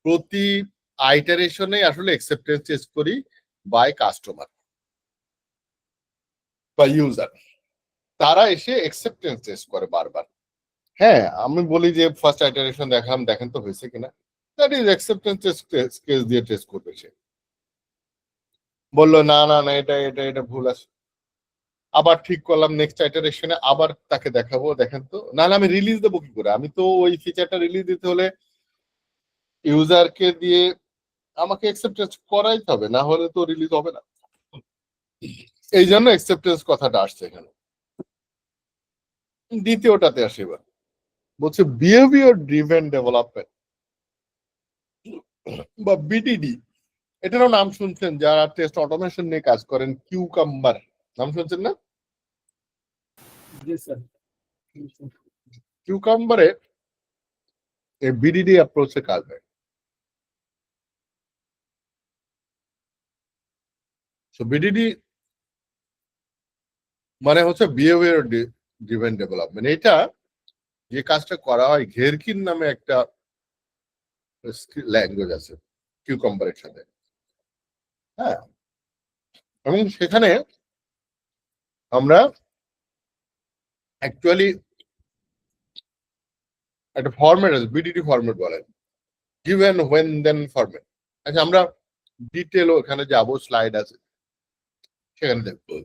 S2: প্রতি আইটারেশনে আসলে অ্যাকসেপ্টেন্স টেস্ট করি বাই কাস্টমার বা ইউজার, তারা এসে অ্যাকসেপ্টেন্স টেস্ট করে বারবার। হ্যাঁ, আমি বলি যে ফার্স্ট আইটারেশন দেখালাম, দেখেন তো হয়েছে কিনা, that is acceptance test case দিয়ে টেস্ট করবে। সে বললো না না না, এটা এটা এটা ভুল আছে, আবার ঠিক করলাম, নেক্সট আইটারেশনে আবার তাকে দেখাবো, দেখেন তো, নাহলে আমি রিলিজ দেবো কি করে? আমি তো ওই ফিচারটা রিলিজ দিতে হলে ইউজারকে দিয়ে আমাকে অ্যাকসেপ্টেন্স করাইতে হবে, না হলে তো রিলিজ হবে না। এই জন্য অ্যাকসেপ্টেন্স কথাটা আসছে এখানে। দ্বিতীয়টাতে আসে এবার, বলছে বিহেভিয়ার ড্রিভেন ডেভেলপমেন্ট বা বিডিডি। এটারও নাম শুনছেন যারা টেস্ট অটোমেশন নিয়ে কাজ করেন, কিউকাম্বার নাম শুনছেন না?
S1: জি স্যার।
S2: কিউকাম্বারে বিডিডি অ্যাপ্রোচে কাজ হয়। সো বিডিডি মানে হচ্ছে বিহেভিয়ার ড্রিভেন ডেভেলপমেন্ট। এটা যে কাজটা করা হয়, ঘেরকিন নামে একটা ল্যাঙ্গুয়েজ আছে কিউকাম্বারের সাথে। হ্যাঁ, এবং সেখানে আমরা অ্যাকচুয়ালি একটা ফরম্যাট আছে, বিডিডি ফরম্যাট বলে, গিভেন হোয়েন দেন ফরম্যাট। আচ্ছা, আমরা ডিটেল ওখানে যাবো, স্লাইড আছে সেখানে দেখবো।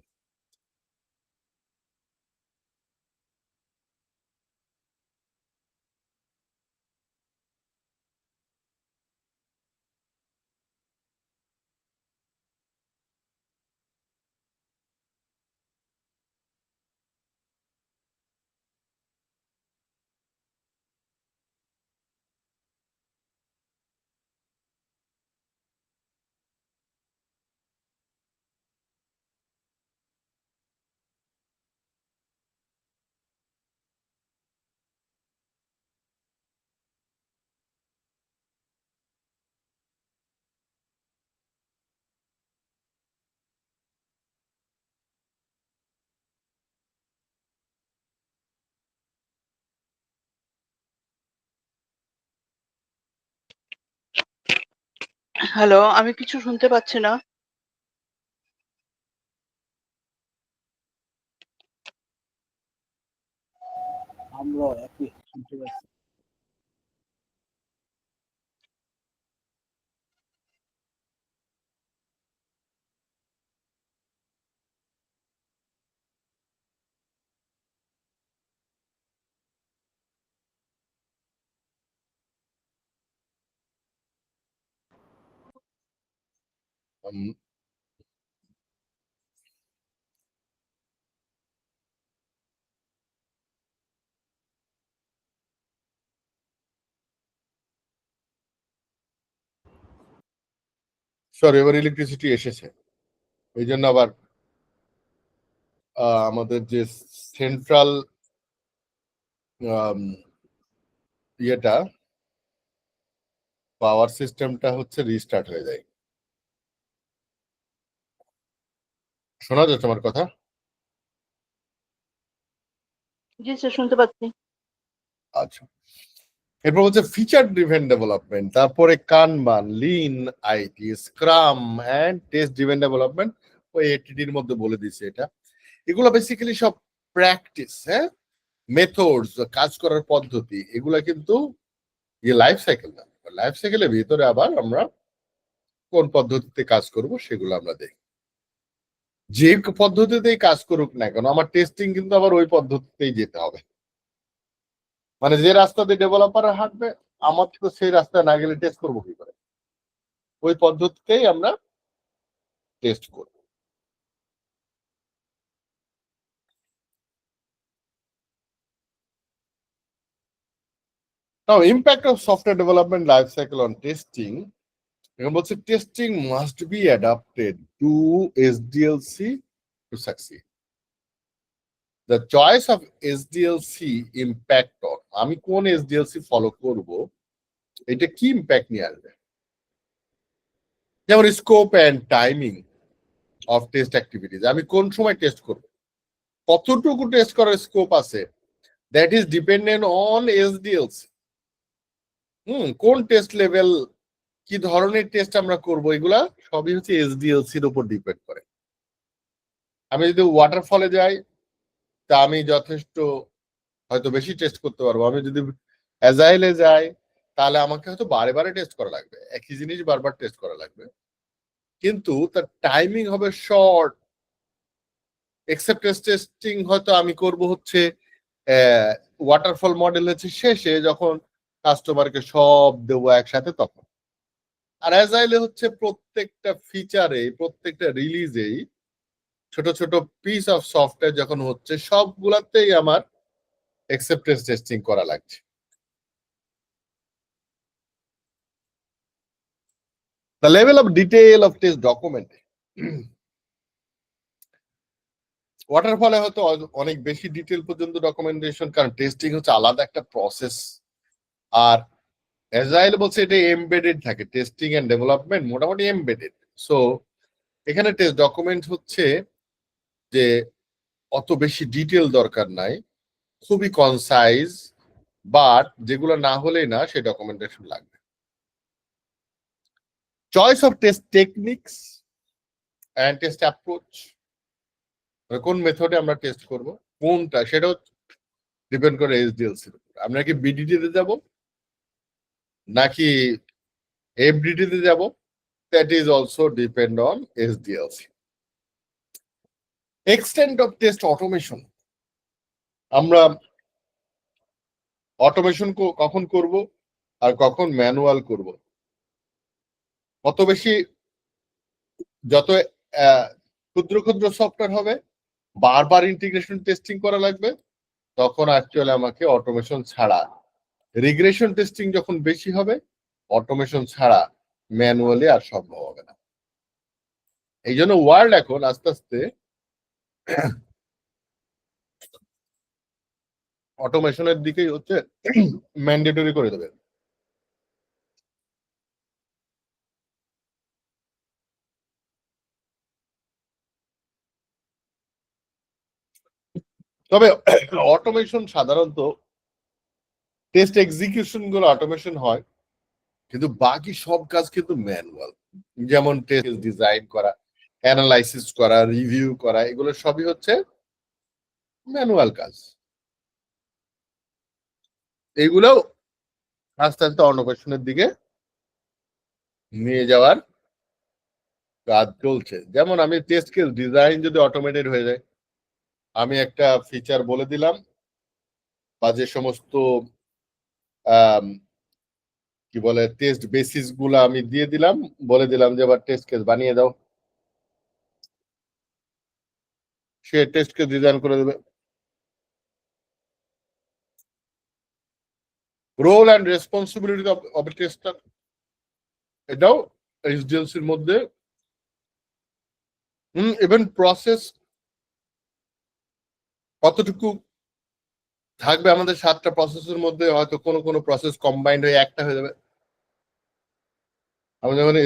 S3: হ্যালো, আমি কিছু শুনতে পাচ্ছি না।
S4: আমরা একই শুনতে পাচ্ছি।
S2: সরি, এবার ইলেকট্রিসিটি এসেছে, এই জন্য আবার আমাদের যে সেন্ট্রাল ইয়েটা পাওয়ার সিস্টেমটা হচ্ছে রিস্টার্ট হয়ে যায়। শোনা যাচ্ছে আমার কথা?
S3: জি স্যার, শুনতে পাচ্ছি।
S2: আচ্ছা, এরপর হচ্ছে ফিচার ড্রিভেন ডেভেলপমেন্ট, তারপরে kanban, lean, IT, scrum and test driven development. ওই এটিডির মধ্যে বলে দিছে এটা। এগুলো বেসিক্যালি সব প্র্যাকটিস, হ্যাঁ, মেথডস, কাজ করার পদ্ধতি, এগুলা কিন্তু লাইফ সাইকেল না। লাইফ সাইকেলের ভিতরে আবার আমরা কোন পদ্ধতিতে কাজ করব সেগুলো আমরা দেখি। যে পদ্ধতিতেই কাজ করুক না কেন, আমার টেস্টিং কিন্তু আবার ওই পদ্ধতিতেই যেতে হবে। মানে যে রাস্তা দিয়ে ডেভেলপার হাঁটবে, আমার তো সেই রাস্তায় না গেলে টেস্ট করবো কি করে? ওই পদ্ধতিতেই আমরা টেস্ট করব। Now, impact of software development life cycle on testing. এখন বলছে testing must be adapted to SDLC to succeed. The choice of SDLC impact on, আমি কোন SDLC ফলো করব, এটা কি ইম্প্যাক্ট নিয়ে আসবে। যেমন scope and timing of test activities, আমি কোন সময় টেস্ট করব, কতটুকু টেস্ট করার স্কোপ আছে, that is dependent on SDLC। কোন টেস্ট লেভেল, কি ধরনের টেস্ট আমরা করব, এগুলা সবই হচ্ছে SDLC-র উপর ডিপেন্ড করে। আমি যদি ওয়াটারফলে যাই, তা আমি যথেষ্ট হয়তো বেশি টেস্ট করতে পারবো। আমি যদি অ্যাজাইলে যাই, তাহলে আমাকে হয়তো বারে বারে টেস্ট করা লাগবে, একই জিনিস বারবার টেস্ট করা লাগবে, কিন্তু তার টাইমিং হবে শর্ট। এক্সেপ্টেন্স টেস্টিং হয়তো আমি করব হচ্ছে ওয়াটারফল মডেল হচ্ছে শেষে, যখন কাস্টমারকে সব দেবো একসাথে তখন। আর অ্যাজাইলে হচ্ছে প্রত্যেকটা ফিচারে, প্রত্যেকটা রিলিজেই ছোট ছোট পিস অফ সফটওয়্যার যখন হচ্ছে, সবগুলাতেই আমার acceptance testing করা লাগছে। The level of detail of test document, ওয়াটারফলে হয়তো অনেক বেশি ডিটেল পর্যন্ত ডকুমেন্টেশন, কারণ টেস্টিং হচ্ছে আলাদা একটা প্রসেস। আর অ্যাজাইল বলছে এটা এমবেডেড থাকে, টেস্টিং এন্ড ডেভেলপমেন্ট মোটামুটি এমবেডেড। সো এখানে টেস্ট ডকুমেন্ট হচ্ছে যে অত বেশি ডিটেল দরকার নাই, খুবই কনসাইজ, বাট যেগুলো না হলেই না, সেই ডকুমেন্টেশন লাগবে। Choice of test techniques and test approach, কোন মেথডে আমরা টেস্ট করব, কোনটা, সেটাও ডিপেন্ড করে SDLC এর উপর। আমরা কি BDT তে যাব নাকি FDT তে যাব, that is also depend on SDLC. Extent of test automation, আমরা অটোমেশন কখন করব আর কখন ম্যানুয়াল করব। কত বেশি, যত ক্ষুদ্র ক্ষুদ্র সফটওয়্যার হবে, বারবার ইন্টিগ্রেশন টেস্টিং করা লাগবে, তখন অ্যাকচুয়ালি আমাকে অটোমেশন ছাড়া, রিগ্রেশন টেস্টিং যখন বেশি হবে, অটোমেশন ছাড়া ম্যানুয়ালি আর সম্ভব হবে না। এই জন্য ওয়ার্ল্ড এখন আস্তে আস্তে অটোমেশনের দিকেই হচ্ছে ম্যান্ডেটরি করে দেবে। তবে অটোমেশন সাধারণত টেস্ট এক্সিকিউশন গুলো অটোমেশন হয় কিন্তু বাকি সব কাজ কিন্তু ম্যানুয়াল, যেমন টেস্ট ডিজাইন করা, অ্যানালাইসিস করা, রিভিউ করা, এগুলো সবই হচ্ছে ম্যানুয়াল কাজ। এগুলোও আস্তে আস্তে অটোমেশনের দিকে নিয়ে যাওয়ার কাজ চলছে। যেমন আমি টেস্ট কেস ডিজাইন যদি অটোমেটেড হয়ে যায়, আমি একটা ফিচার বলে দিলাম বা যে সমস্ত কি বলে টেস্ট বেসিস গুলো আমি দিয়ে দিলাম, বলে দিলাম যে এবার টেস্ট কেস বানিয়ে দাও, সে টেস্ট কেস ডিজাইন করে দেবে। Role and responsibility of tester, এটাও এসডিএলসির মধ্যে। ইভেন প্রসেস কতটুকু থাকবে, আমাদের 7টা প্রসেসের মধ্যে হয়তো কোনো কোনো প্রসেস কম্বাইন্ড হয়ে একটা হয়ে যাবে। আমি যখন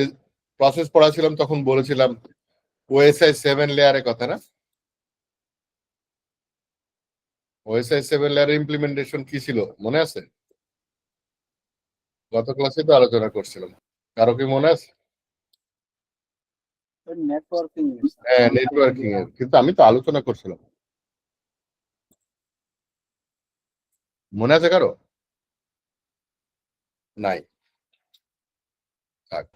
S2: প্রসেস পড়াছিলাম তখন বলেছিলাম ওএসআই 7 লেয়ারের কথা, না? ওএসআই 7 লেয়ার ইমপ্লিমেন্টেশন কি ছিল মনে আছে? গত ক্লাসে তো আলোচনা করছিলাম, কারো কি মনে আছে?
S1: নেটওয়ার্কিং
S2: হ্যাঁ, নেটওয়ার্কিং এর, কিন্তু আমি তো আলোচনা করছিলাম, মনে আছে কারো? নাই, থাক।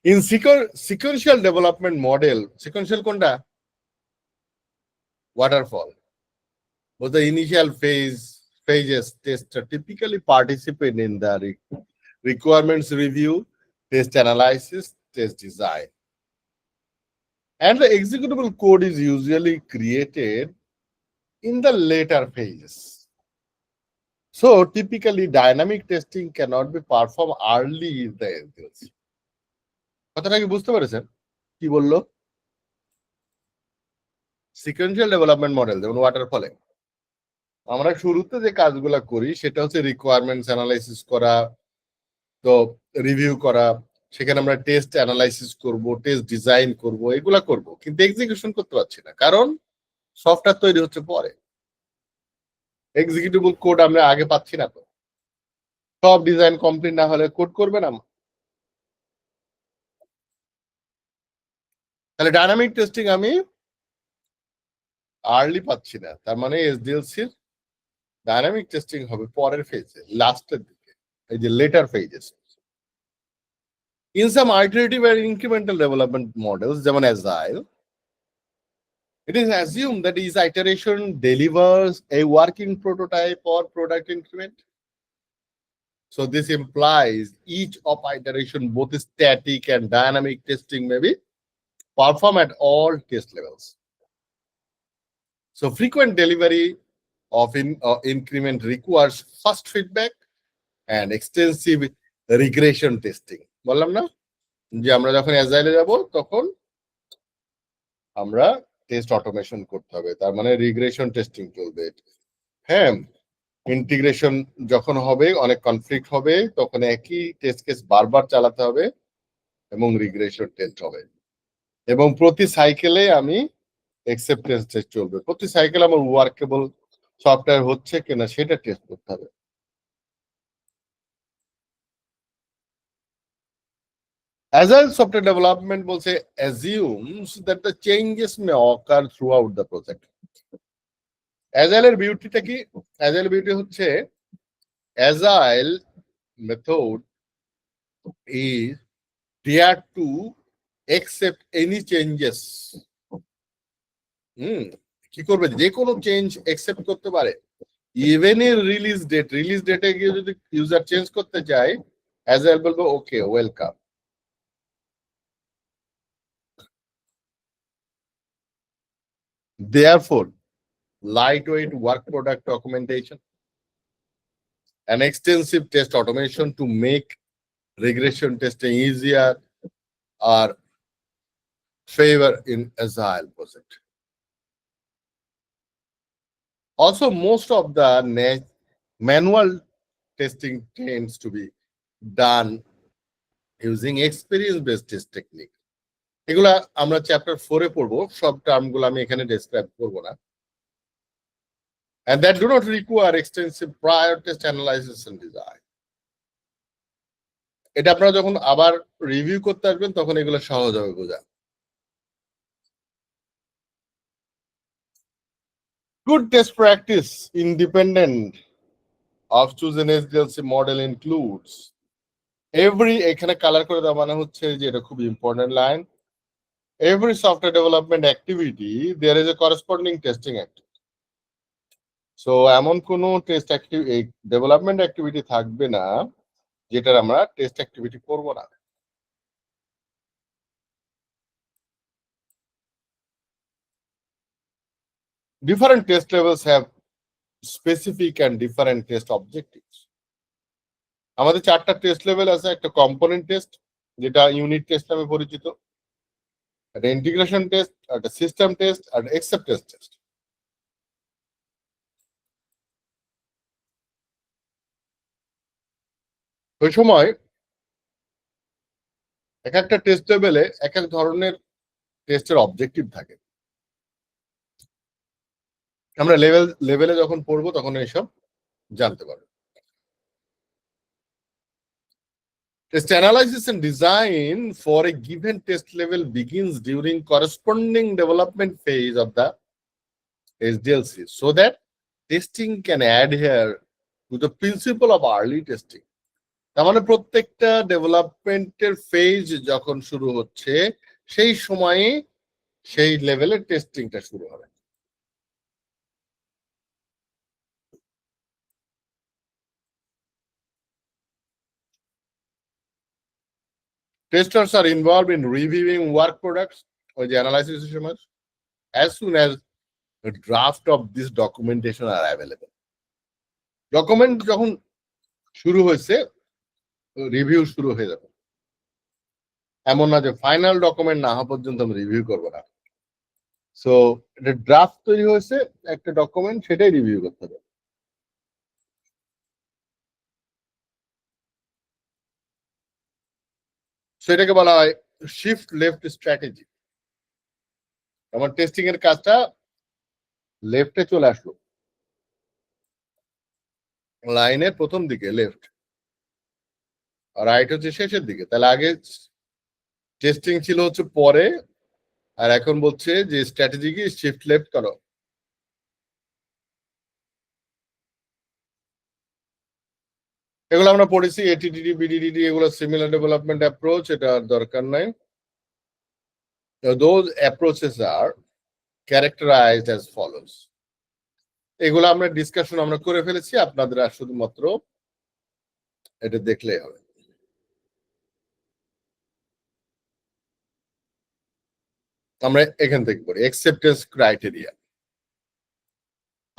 S2: In sequential development model, sequential কোনটা? Waterfall. Was the initial phases tester typically participate in the requirements review, test analysis, test design. And the executable code is usually created in the later phases. So typically dynamic testing cannot be performed early in the SDLC. কথাটা কি বুঝতে পেরেছেন কি বললো? Sequential development model যেমন ওয়াটারফলে আমরা শুরুতে যে কাজগুলো করি সেটা হচ্ছে রিকোয়ারমেন্টস অ্যানালাইসিস করা, তো রিভিউ করা, সেখানে আমরা টেস্ট অ্যানালাইসিস করব, টেস্ট ডিজাইন করব, এগুলা করব, কিন্তু এক্সিকিউশন করতে পারছি না, কারণ সফটওয়্যার তৈরি হচ্ছে পরে, এক্সিকিউটেবল কোড আমরা আগে পাচ্ছি না। তো সব ডিজাইন কমপ্লিট না হলে কোড করবে না। তাহলে ডাইনামিক টেস্টিং আমি আর্লি পাচ্ছি না, তার মানে এসডিএলসির ডাইনামিক টেস্টিং হবে পরের ফেজে, লাস্টের দিকে, এই যে letter phases. In some iterative and incremental development models, যেমন Agile, it is assumed that each iteration delivers a working prototype or product increment. So this implies each of iteration, both static and dynamic testing, may be performed at all test levels. So frequent delivery of increment requires fast feedback and extensive regression testing. বললাম না যে আমরা যখন অ্যাজাইলে যাব তখন আমরা test automation করতে হবে, তার মানে রিগ্রেশন টেস্টিং চলবে। হ্যাঁ, ইন্টিগ্রেশন যখন হবে, অনেক কনফ্লিক্ট হবে, তখন একই টেস্ট কেস বারবার চালাতে হবে এবং রিগ্রেশন টেস্ট হবে, এবং প্রতি সাইকেলে আমি অ্যাকসেপ্টেন্স টেস্ট চলবে, প্রতি সাইকেলে আমার ওয়ার্কেবল সফটওয়্যার হচ্ছে কিনা সেটা টেস্ট করতে হবে। Agile software development বলছে assumes that the changes may occur throughout the project. Agile এর বিউটিটা কি? Agile বিউটি হচ্ছে Agile method is there to accept any changes. কি করবে? যে কোনো চেঞ্জ অ্যাকসেপ্ট করতে পারে, ইভেন এর রিলিজ ডেটে গিয়ে যদি ইউজার চেঞ্জ করতে চায়, Agile বলবে ওকে, welcome. Therefore, lightweight work product documentation and extensive test automation to make regression testing easier are favor in Agile project. Also, most of the manual testing tends to be done using experience-based test technique. এগুলা আমরা chapter 4-এ পড়বো, সব টার্মগুলো আমি এখানে describe করবো না। and that do not require extensive prior test analysis and design. এটা আপনারা যখন আবার রিভিউ করতে আসবেন তখন এগুলো সহজ হবে বোঝা। Good test practice independent of choosing SDLC model includes এখানে কালার করে দেওয়া মানে হচ্ছে যে এটা খুব important line. Every software development activity there is a corresponding testing activity. So এমন কোনো টেস্ট ডেভেলপমেন্ট অ্যাক্টিভিটি থাকবে না যেটার আমরা টেস্ট অ্যাক্টিভিটি করব না। Different test levels have specific and different test objectives. আমাদের 4টা টেস্ট লেভেল আছে, একটা কম্পোনেন্ট টেস্ট যেটা ইউনিট টেস্ট নামে পরিচিত, একটা ইন্টিগ্রেশন টেস্ট, একটা সিস্টেম টেস্ট আর অ্যাকসেপ্টেন্স টেস্ট। ওই সময় এক একটা টেস্ট লেভেলে এক এক ধরনের টেস্টের অবজেক্টিভ থাকে। আমরা লেভেলে যখন পড়বো তখন এইসব জানতে পারবো। Test analysis and design for a given test level begins during corresponding development phase of the SDLC so that testing can adhere to the principle of early testing. তার মানে প্রত্যেকটা ডেভেলপমেন্টের ফেজ যখন শুরু হচ্ছে সেই সময়ে সেই লেভেলের টেস্টিংটা শুরু হবে। Testers are involved in reviewing work products or the analysis as soon as a draft of this documentation are available. Document যখন শুরু হয়েছে রিভিউ শুরু হয়ে যাবে, এমন না যে ফাইনাল ডকুমেন্ট না হওয়া পর্যন্ত আমি রিভিউ করবো না। সো এটা ড্রাফট তৈরি হয়েছে একটা ডকুমেন্ট, সেটাই রিভিউ করতে হবে। সেটাকে বলা হয় শিফট লেফট স্ট্র্যাটেজি। আমার টেস্টিং এর কাজটা লেফটে চলে আসলো, লাইনের প্রথম দিকে লেফট, আর রাইট হচ্ছে শেষের দিকে। তাহলে আগে টেস্টিং ছিল হচ্ছে পরে, আর এখন বলছে যে স্ট্র্যাটেজি কি শিফট লেফট করো। এগুলো আমরা পড়েছি এটিডিডি, বিডিডিডি, এগুলো সিমিলার ডেভেলপমেন্ট অ্যাপ্রোচ, এটা আর দরকার নাই। Those approaches are characterized as follows. এগুলো আমরা ডিসকাশন আমরা করে ফেলেছি, আপনাদের আর শুধুমাত্র এটা দেখলেই হবে। আমরা এখান থেকে পড়ি অ্যাকসেপ্টেন্স ক্রাইটেরিয়া।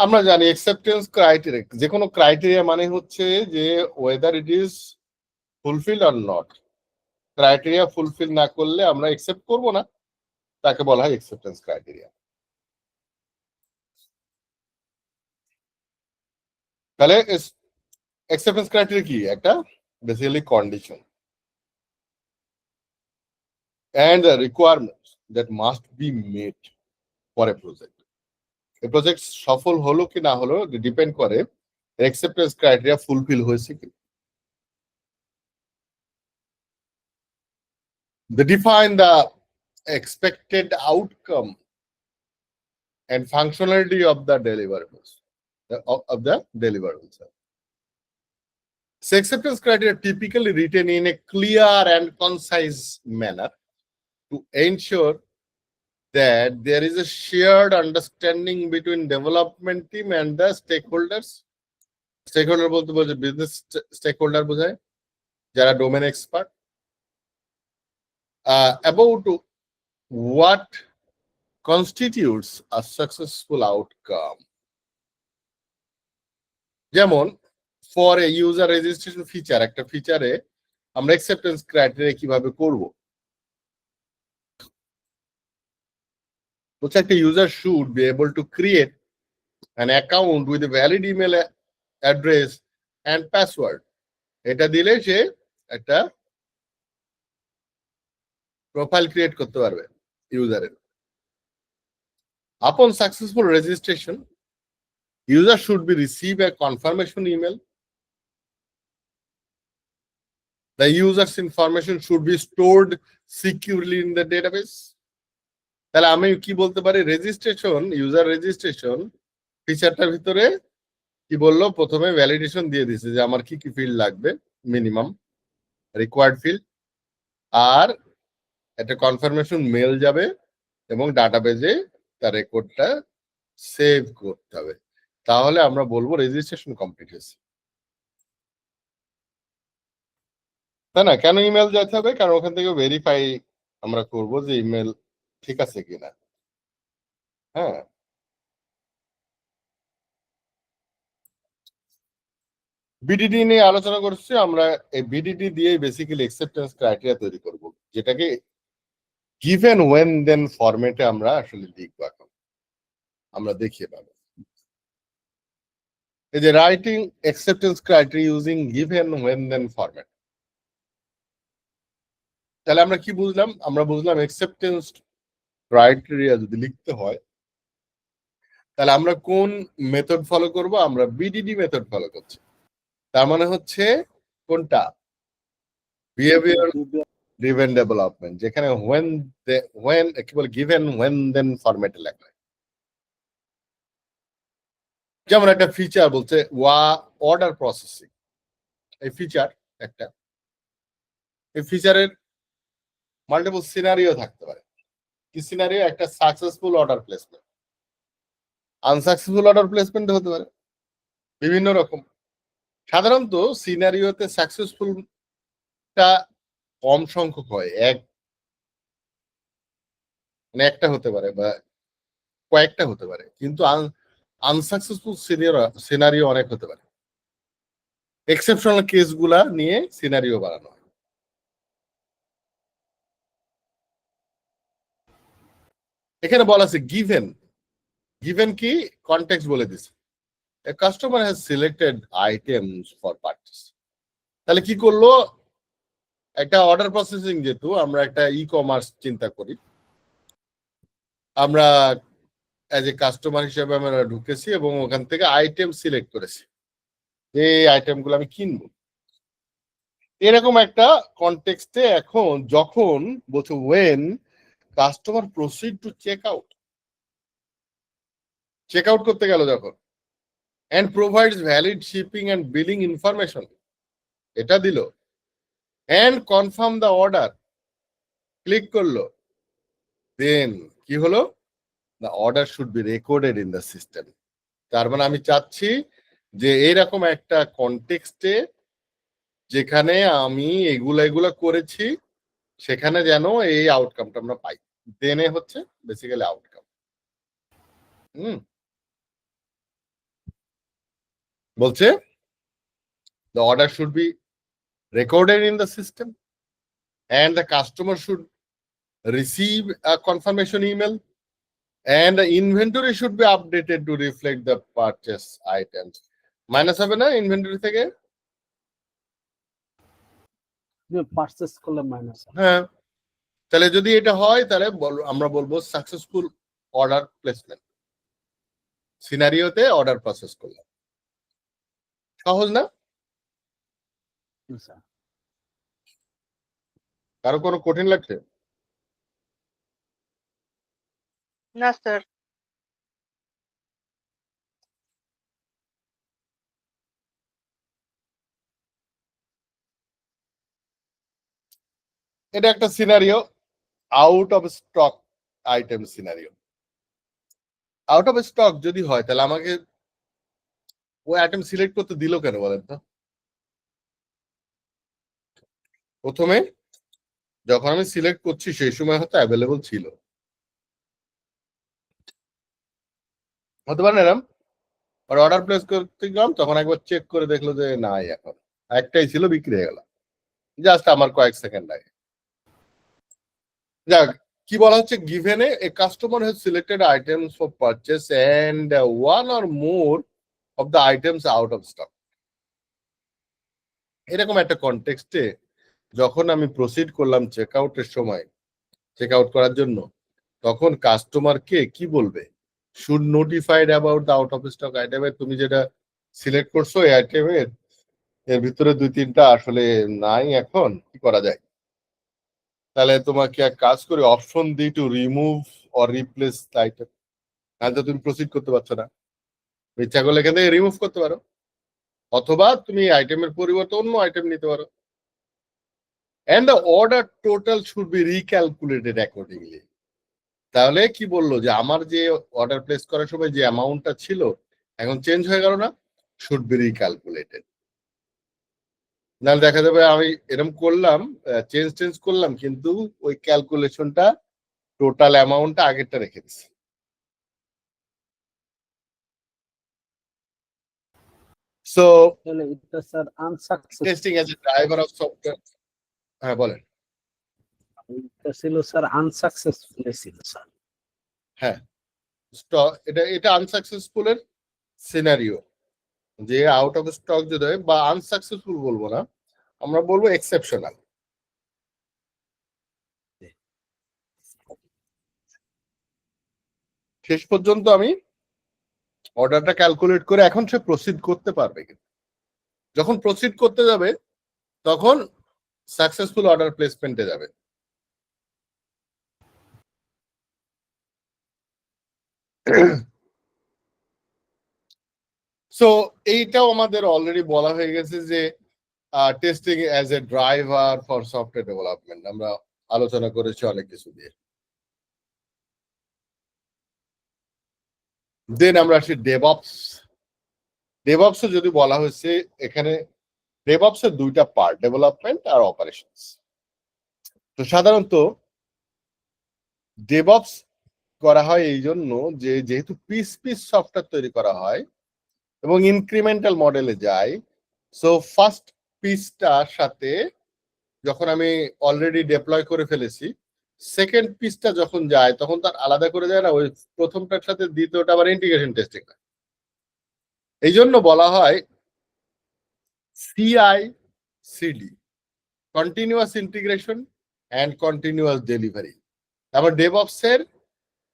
S2: আমরা জানি অ্যাকসেপ্টেন্স ক্রাইটেরিয়া, যে কোনো ক্রাইটেরিয়া মানে হচ্ছে যে weather it is fulfil or not. Criteria fulfil না করলে আমরা অ্যাকসেপ্ট করব না, তাকে বলা হয় অ্যাকসেপ্টেন্স ক্রাইটেরিয়া। তাহলে অ্যাকসেপ্টেন্স ক্রাইটেরিয়া কি? একটা basically condition and the requirements that must be met for a project. A project সফল হলো কি না হলো ডিপেন্ড করে অ্যাকসেপ্টেন্স ক্রাইটেরিয়া ফুলফিল হয়েছে কি। They define the expected outcome and functionality of the deliverables. So acceptance criteria typically written in a clear and concise manner to ensure that there is a shared understanding between development team and the stakeholders. Stakeholder বলতে বোঝে business stakeholder বোঝায়, যারা domain expert, about what constitutes a successful outcome. যেমন for a user registration feature, একটা ফিচারে আমরা acceptance criteria কিভাবে করব। বলছে একটা user should be able to create an account with a valid email address and password. এটা দিলে সে একটা প্রোফাইল ক্রিয়েট করতে পারবে ইউজারের। Upon successful registration, user should be receive a confirmation email. The user's information should be stored securely in the database. তাহলে আমি কি বলতে পারি, রেজিস্ট্রেশন, ইউজার রেজিস্ট্রেশন ফিচারটার ভিতরে কি বললো, প্রথমে ভ্যালিডেশন দিয়ে দিছে যে আমার কি কি ফিল্ড লাগবে, মিনিমাম রিকোয়ার্ড ফিল্ড, আর একটা কনফার্মেশন মেল যাবে এবং ডাটাবেজে তার রেকর্ডটা সেভ করতে হবে, তাহলে আমরা বলবো রেজিস্ট্রেশন কমপ্লিট হয়েছে। তাই না? কেন ইমেল যেতে হবে? কারণ ওখান থেকে ভেরিফাই আমরা করব যে ইমেল ঠিক আছে কিনা। হ্যাঁ, বিডিডি নিয়ে আলোচনা করছি আমরা। এই বিডিডি দিয়ে বেসিক্যালি অ্যাকসেপ্টেন্স ক্রাইটেরিয়া তৈরি করব, যেটাকে গিভেন ওয়েন দেন ফরম্যাটে আমরা আসলে লিখবো। এখন আমরা দেখিয়ে পাবো এই যে writing acceptance criteria using given when then format. তাহলে আমরা কি বুঝলাম? আমরা বুঝলাম অ্যাকসেপ্টেন্স ক্রাইটেরিয়া যদি লিখতে হয় তাহলে আমরা কোন মেথড ফলো করব? আমরা বিডিডি মেথড ফলো করছি। তার মানে হচ্ছে কোনটা? বিহেভিয়ার ড্রিভেন ডেভেলপমেন্ট, যেখানে when কি বলে গিভেন when then ফরম্যাটে লেখা হয়। যেমন একটা ফিচার বলছে অর্ডার প্রসেসিং, এই ফিচার একটা, এই ফিচারের মাল্টিপল সিনারিও থাকতে পারে। কি সিনারিও? একটা successful order placement, unsuccessful order placement হতে পারে, বিভিন্ন রকম। সাধারণত সিনারিওতে সাকসেসফুলটা কম সংখ্যক হয়, একটা হতে পারে বা কয়েকটা হতে পারে, কিন্তু আনসাকসেসফুল সিনারিও অনেক হতে পারে। এক্সেপশনাল কেসগুলা নিয়ে সিনারিও বানানো হয়। এখানে বলা আছে গিভেন, গিভেন কি কনটেক্সট বলে দিছে, a customer has selected items for purchase। তাহলে কি করলো? একটা অর্ডার প্রসেসিং, যেহেতু আমরা একটা ই কমার্স চিন্তা করি, আমরা অ্যাজ এ কাস্টমার হিসেবে আমরা ঢুকেছি এবং ওখান থেকে আইটেম সিলেক্ট করেছি যে আইটেমগুলো আমি কিনবো। এরকম একটা কনটেক্সটে এখন যখন বলছো when customer proceed to check out করতে গেল যখন, and provides valid shipping and billing information, এটা দিল, and confirm the order, click করলো, then কি হলো? the order should be recorded in the system। তার মানে আমি চাচ্ছি যে এইরকম একটা কনটেক্সটে যেখানে আমি এগুলা করেছি সেখানে যেন এই আউটকামটা আমরা পাই। দেনে হচ্ছে বেসিক্যালি আউটকাম। বলছে the order should be recorded in the system and the customer should receive a confirmation email and the inventory should be updated to reflect the purchase items। Minus হবে না ইনভেন্টরি থেকে?
S5: Purchase করলে minus.
S2: হ্যাঁ, তাহলে যদি এটা হয় তাহলে আমরা বলবো সাকসেসফুল অর্ডার প্লেসমেন্ট, সিনারিওতে অর্ডার প্রসেস করলাম। সহজ না? কারো কোনো কঠিন লাগছে?
S3: না স্যার।
S2: এটা একটা scenario, out of stock item scenario. Out of stock যদি হয় তাহলে আমাকে ওই আইটেম সিলেক্ট করতে দিল কেন বলেন তো? প্রথমে যখন আমি সিলেক্ট করছি সেই সময় হয়তো অ্যাভেলেবল ছিল, হতে পারে এরকম। আর অর্ডার প্লেস করতে গেলাম তখন একবার চেক করে দেখলো যে নাই, এখন একটাই ছিল, বিক্রি হয়ে গেল জাস্ট আমার কয়েক সেকেন্ড আগে। যাক, কি বলা হচ্ছে? Given a customer has selected items for purchase and one or more of the items out of stock. এরকম একটা কনটেক্সটে যখন আমি প্রসিড করলাম চেক আউটের সময়, চেক আউট করার জন্য, তখন কাস্টমারকে কি বলবে? Should notified about the out of stock আইটেমের, তুমি যেটা সিলেক্ট করছো এই আইটেমের এর ভিতরে 2-3টা আসলে নাই, এখন কি করা যায়? তাহলে তোমাকে এক কাজ করে option the to remove or replace the item, তাহলে তুমি প্রসিড করতে পারছো না, ইচ্ছা করলে এখান থেকে রিমুভ করতে পারো, অথবা তুমি আইটেমের পরিবর্তে অন্য আইটেম নিতে পারো। And the order total should be recalculated accordingly. তাহলে কি বললো যে আমার যে অর্ডার প্লেস করার সময় যে অ্যামাউন্টটা ছিল এখন চেঞ্জ হয়ে গেল না, শুড বি রিক্যালকুলেটেড। নাহলে দেখা যাবে আমি এরকম করলাম, চেঞ্জ করলাম, কিন্তু ওই ক্যালকুলেশনটা টোটাল অ্যামাউন্টটা আগেরটা রেখে দিচ্ছি। সো
S5: তাহলে এটা sir unsuccessful
S2: testing as a driver of software, হ্যাঁ বলেন।
S5: এটা ছিল স্যার আনসাকসেসফুল ছিল স্যার।
S2: হ্যাঁ, এটা আনসাকসেসফুল এর সিনারিও, যে আউট অফ স্টক যদি হয়, বা আনসাকসেসফুল বলবো না, আমরা বলবো এক্সেপশনাল। শেষ পর্যন্ত আমি অর্ডারটা ক্যালকুলেট করে এখন সে প্রসিড করতে পারবে, কিন্তু যখন প্রসিড করতে যাবে তখন সাকসেসফুল অর্ডার প্লেসমেন্টে যাবে। সো এইটাও আমাদের অলরেডি বলা হয়ে গেছে যে testing as a driver for software development আমরা আলোচনা করেছি অনেক কিছু দিয়ে। দেন আমরা আসি ডেভঅপস। ডেভঅপস যদি বলা হয়েছে এখানে, ডেভঅপস এর দুইটা পার্ট, ডেভেলপমেন্ট আর অপারেশনস। তো সাধারণত ডেভঅপস করা হয় এই জন্য যে যেহেতু পিস পিস সফটওয়্যার তৈরি করা হয় এবং ইনক্রিমেন্টাল মডেলে যায়, সো ফার্স্ট পিসটার সাথে যখন আমি অলরেডি ডেপ্লয় করে ফেলেছি, সেকেন্ড পিসটা যখন যায় তখন তার আলাদা করে যায় না, ওই প্রথমটার সাথে দ্বিতীয়টা আবার ইন্টিগ্রেশন টেস্টিং হয়। এই জন্য বলা হয় CI/CD, continuous integration and continuous delivery. তারপর ডেভঅপস এর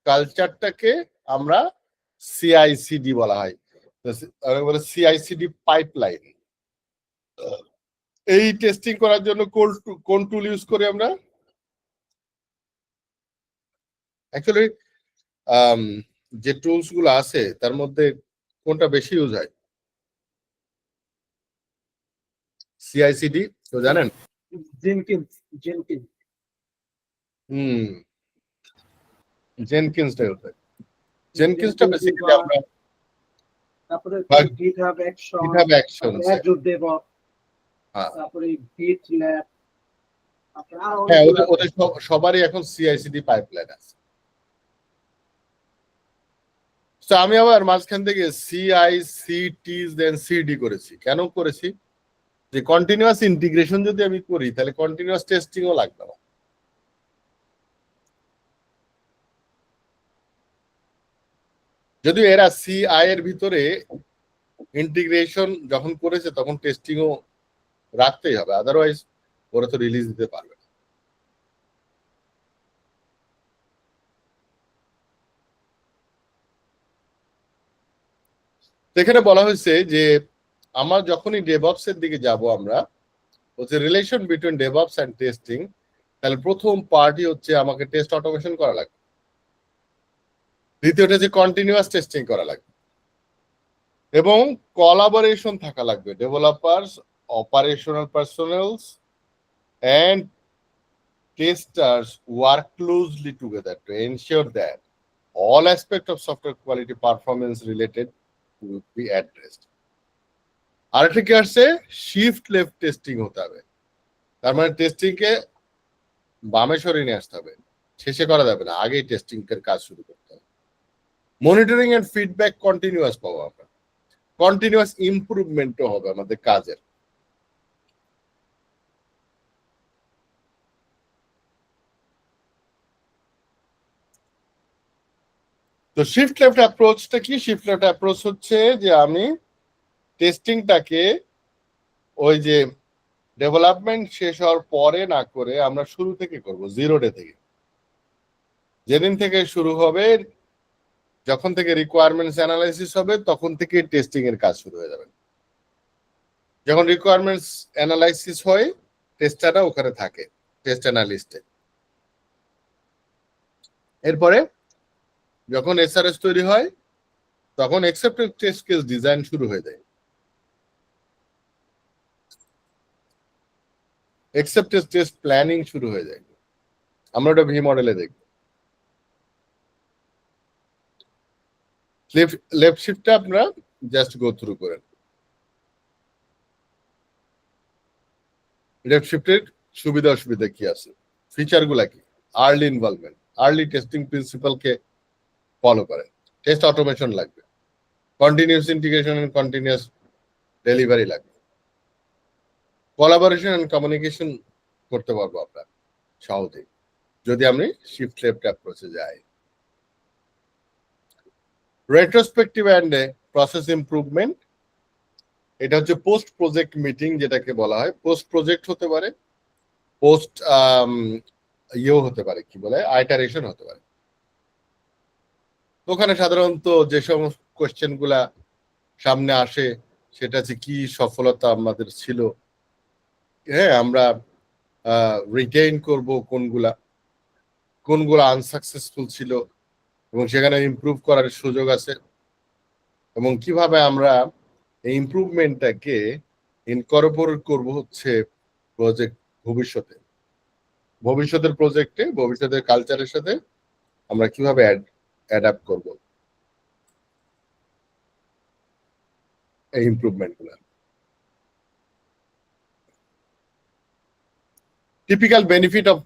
S2: কালচারটাকে আমরা CI/CD বলা হয়, CI/CD পাইপলাইন। এই টেস্টিং করার জন্য কোন টুল ইউজ করি আমরা? অ্যাকচুয়ালি যে টুলস গুলো আছে তার মধ্যে কোনটা বেশি ইউজ হয় CI/CD তো জানেন?
S1: জেনকিন্স
S2: জেনকিন্সটা ইউজ হয়। জেনকিন্সটা বেসিক্যালি আমরা
S1: তারপরে
S2: বা-
S1: GitHub Action,
S2: GitHub Actions,
S1: Azure DevOps,
S2: হ্যাঁ
S1: তারপরে GitLab, তারপরে আরো
S2: হ্যাঁ,
S1: অনেকগুলো
S2: ওদের সবারই এখন CI/CD পাইপলাইন আছে। তো আমি আবার মাঝখান থেকে CI/CD করেছি। কেন করেছি? যে কন্টিনিউয়াস ইন্টিগ্রেশন যদি আমি করি তাহলে কন্টিনিউয়াস টেস্টিংও লাগবে না। যদিও এরা CI এর ভিতরে ইন্টিগ্রেশন যখন করেছে তখন টেস্টিংও রাখতেই হবে, আদারওয়াইজ ওরা তো রিলিজ দিতে পারবে না। তো এখানে বলা হয়েছে যে আমার যখনই ডেভঅপস এর দিকে যাব আমরা, হচ্ছে relation between DevOps and testing, তাহলে প্রথম পার্টই হচ্ছে আমাকে টেস্ট অটোমেশন করা লাগবে, দ্বিতীয়টা যে কন্টিনিউয়াস টেস্টিং করা লাগবে, এবং কোলাবোরেশন থাকা লাগবে developers, operational personnels and testers work closely together to ensure that all aspects of software quality performance related will be addressed. আরেকটা কি আসছে, শিফট লেফট টেস্টিং হতে হবে। তার মানে টেস্টিং কে বামে সরিয়ে নিয়ে আসতে হবে, শেষে করা যাবে না, আগেই টেস্টিং এর কাজ শুরু করতে হবে। মনিটরিং এন্ড ফিডব্যাক কন্টিনিউয়াস পাবো আমরা, কন্টিনিউয়াস ইমপ্রুভমেন্টও হবে আমাদের কাজের। তো শিফট লেফট অ্যাপ্রোচটা কি? শিফট লেফট অ্যাপ্রোচ হচ্ছে যে আমি টেস্টিংটাকে ওই যে ডেভেলপমেন্ট শেষ হওয়ার পরে না করে আমরা শুরু থেকে করব, 0 ডে থেকে। যেদিন থেকে শুরু হবে যখন থেকে রিকোয়ারমেন্টস অ্যানালাইসিস হবে তখন থেকে টেস্টিং এর কাজ শুরু হয়ে যাবে। যখন রিকোয়ারমেন্টস অ্যানালাইসিস হয় টেস্টাররা ওখানে থাকে টেস্ট অ্যানালিস্টে। এরপরে যখন এসআরএস তৈরি হয় তখন এক্সেপ্টেড টেস্ট কেস ডিজাইন শুরু হয়ে যায়। এক্সেপ্টেড টেস্ট প্ল্যানিং শুরু হয়ে যায়। আমরা ওটা ভি মডেলে দেখব। লেফট শিফটটা আপনারা জাস্ট গো থ্রু করেন। লেফট শিফটের সুবিধা অসুবিধা কি আছে, ফিচার গুলা কি, আর্লি ইনভলভমেন্ট, আর্লি টেস্টিং প্রিন্সিপালকে ফলো করে, টেস্ট অটোমেশন লাগবে, continuous integration and continuous delivery লাগবে, কোলাবোরেশন এন্ড কমিউনিকেশন করতে পারবো আপনার সহজেই যদি আমি শিফট লেফট অ্যাপ্রোচে যাই। রেট্রোস্পেক্টিভ এন্ড প্রসেস ইমপ্রুভমেন্ট, এটা হচ্ছে পোস্ট প্রজেক্ট মিটিং যেটাকে বলা হয়। পোস্ট প্রজেক্ট হতে পারে, পোস্ট ইয়েও হতে পারে, কি বলে আইটারেশন হতে পারে। ওখানে সাধারণত যে সমস্ত কোয়েশ্চেন গুলা সামনে আসে সেটা হচ্ছে কি সফলতা আমাদের ছিল, হ্যাঁ আমরা রিটেইন করব কোনগুলা আনসাকসেসফুল ছিল এবং সেখানে ইমপ্রুভ করার সুযোগ আছে, এবং কিভাবে আমরা এই ইমপ্রুভমেন্টটাকে ইনকর্পোরেট করব হচ্ছে প্রজেক্ট ভবিষ্যতের প্রজেক্টে ভবিষ্যতের কালচারের সাথে আমরা কিভাবে অ্যাডাপ্ট করব এই ইমপ্রুভমেন্ট গুলা। Typical benefit of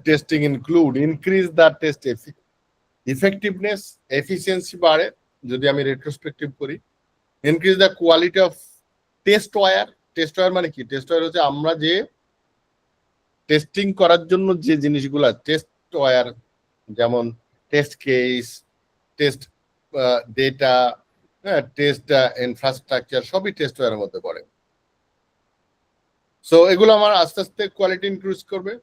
S2: testing include increase the test effectiveness, efficiency বাড়ে যদি আমি রেট্রোস্পেক্টিভ করি, increase the quality of test wire মানে কি, টেস্ট ওয়্যার হচ্ছে আমরা যে টেস্টিং করার জন্য যে জিনিসগুলা টেস্ট ওয়্যার, যেমন test case, test data, test infrastructure সবই টেস্ট ওয়্যারের মধ্যে পড়ে। সো এগুলো আমার আস্তে আস্তে কোয়ালিটি ইনক্রিজ করবে,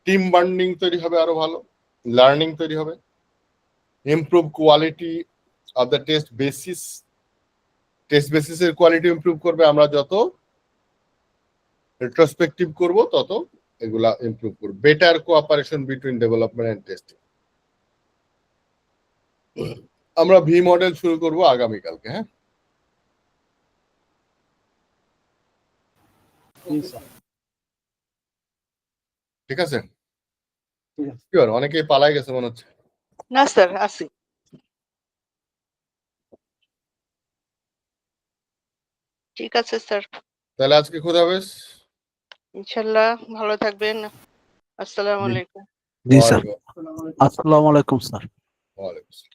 S2: টিম বন্ডিং তৈরি হবে আরো ভালো, লার্নিং তৈরি হবে, improve quality of the test বেসিসের কোয়ালিটি ইমপ্রুভ করবে। আমরা যত রেট্রোস্পেক্টিভ করব তত এগুলা ইমপ্রুভ করবে। Better cooperation between development and testing. আমরা ভি মডেল শুরু করব আগামীকালকে। হ্যাঁ, ঠিক আছে।
S5: ঠিক আছে।
S2: কি অনেকেই পালাই গেছে মনে হচ্ছে।
S3: না স্যার, আসি। ঠিক আছে স্যার,
S2: তাহলে আজকে খোদা হাফেজ।
S3: ইনশাল্লাহ ভালো থাকবেন। আসসালামু আলাইকুম।
S5: জি স্যার,
S2: ওয়ালাইকুম
S5: আসসালামু আলাইকুম স্যার।
S2: ওয়ালাইকুম।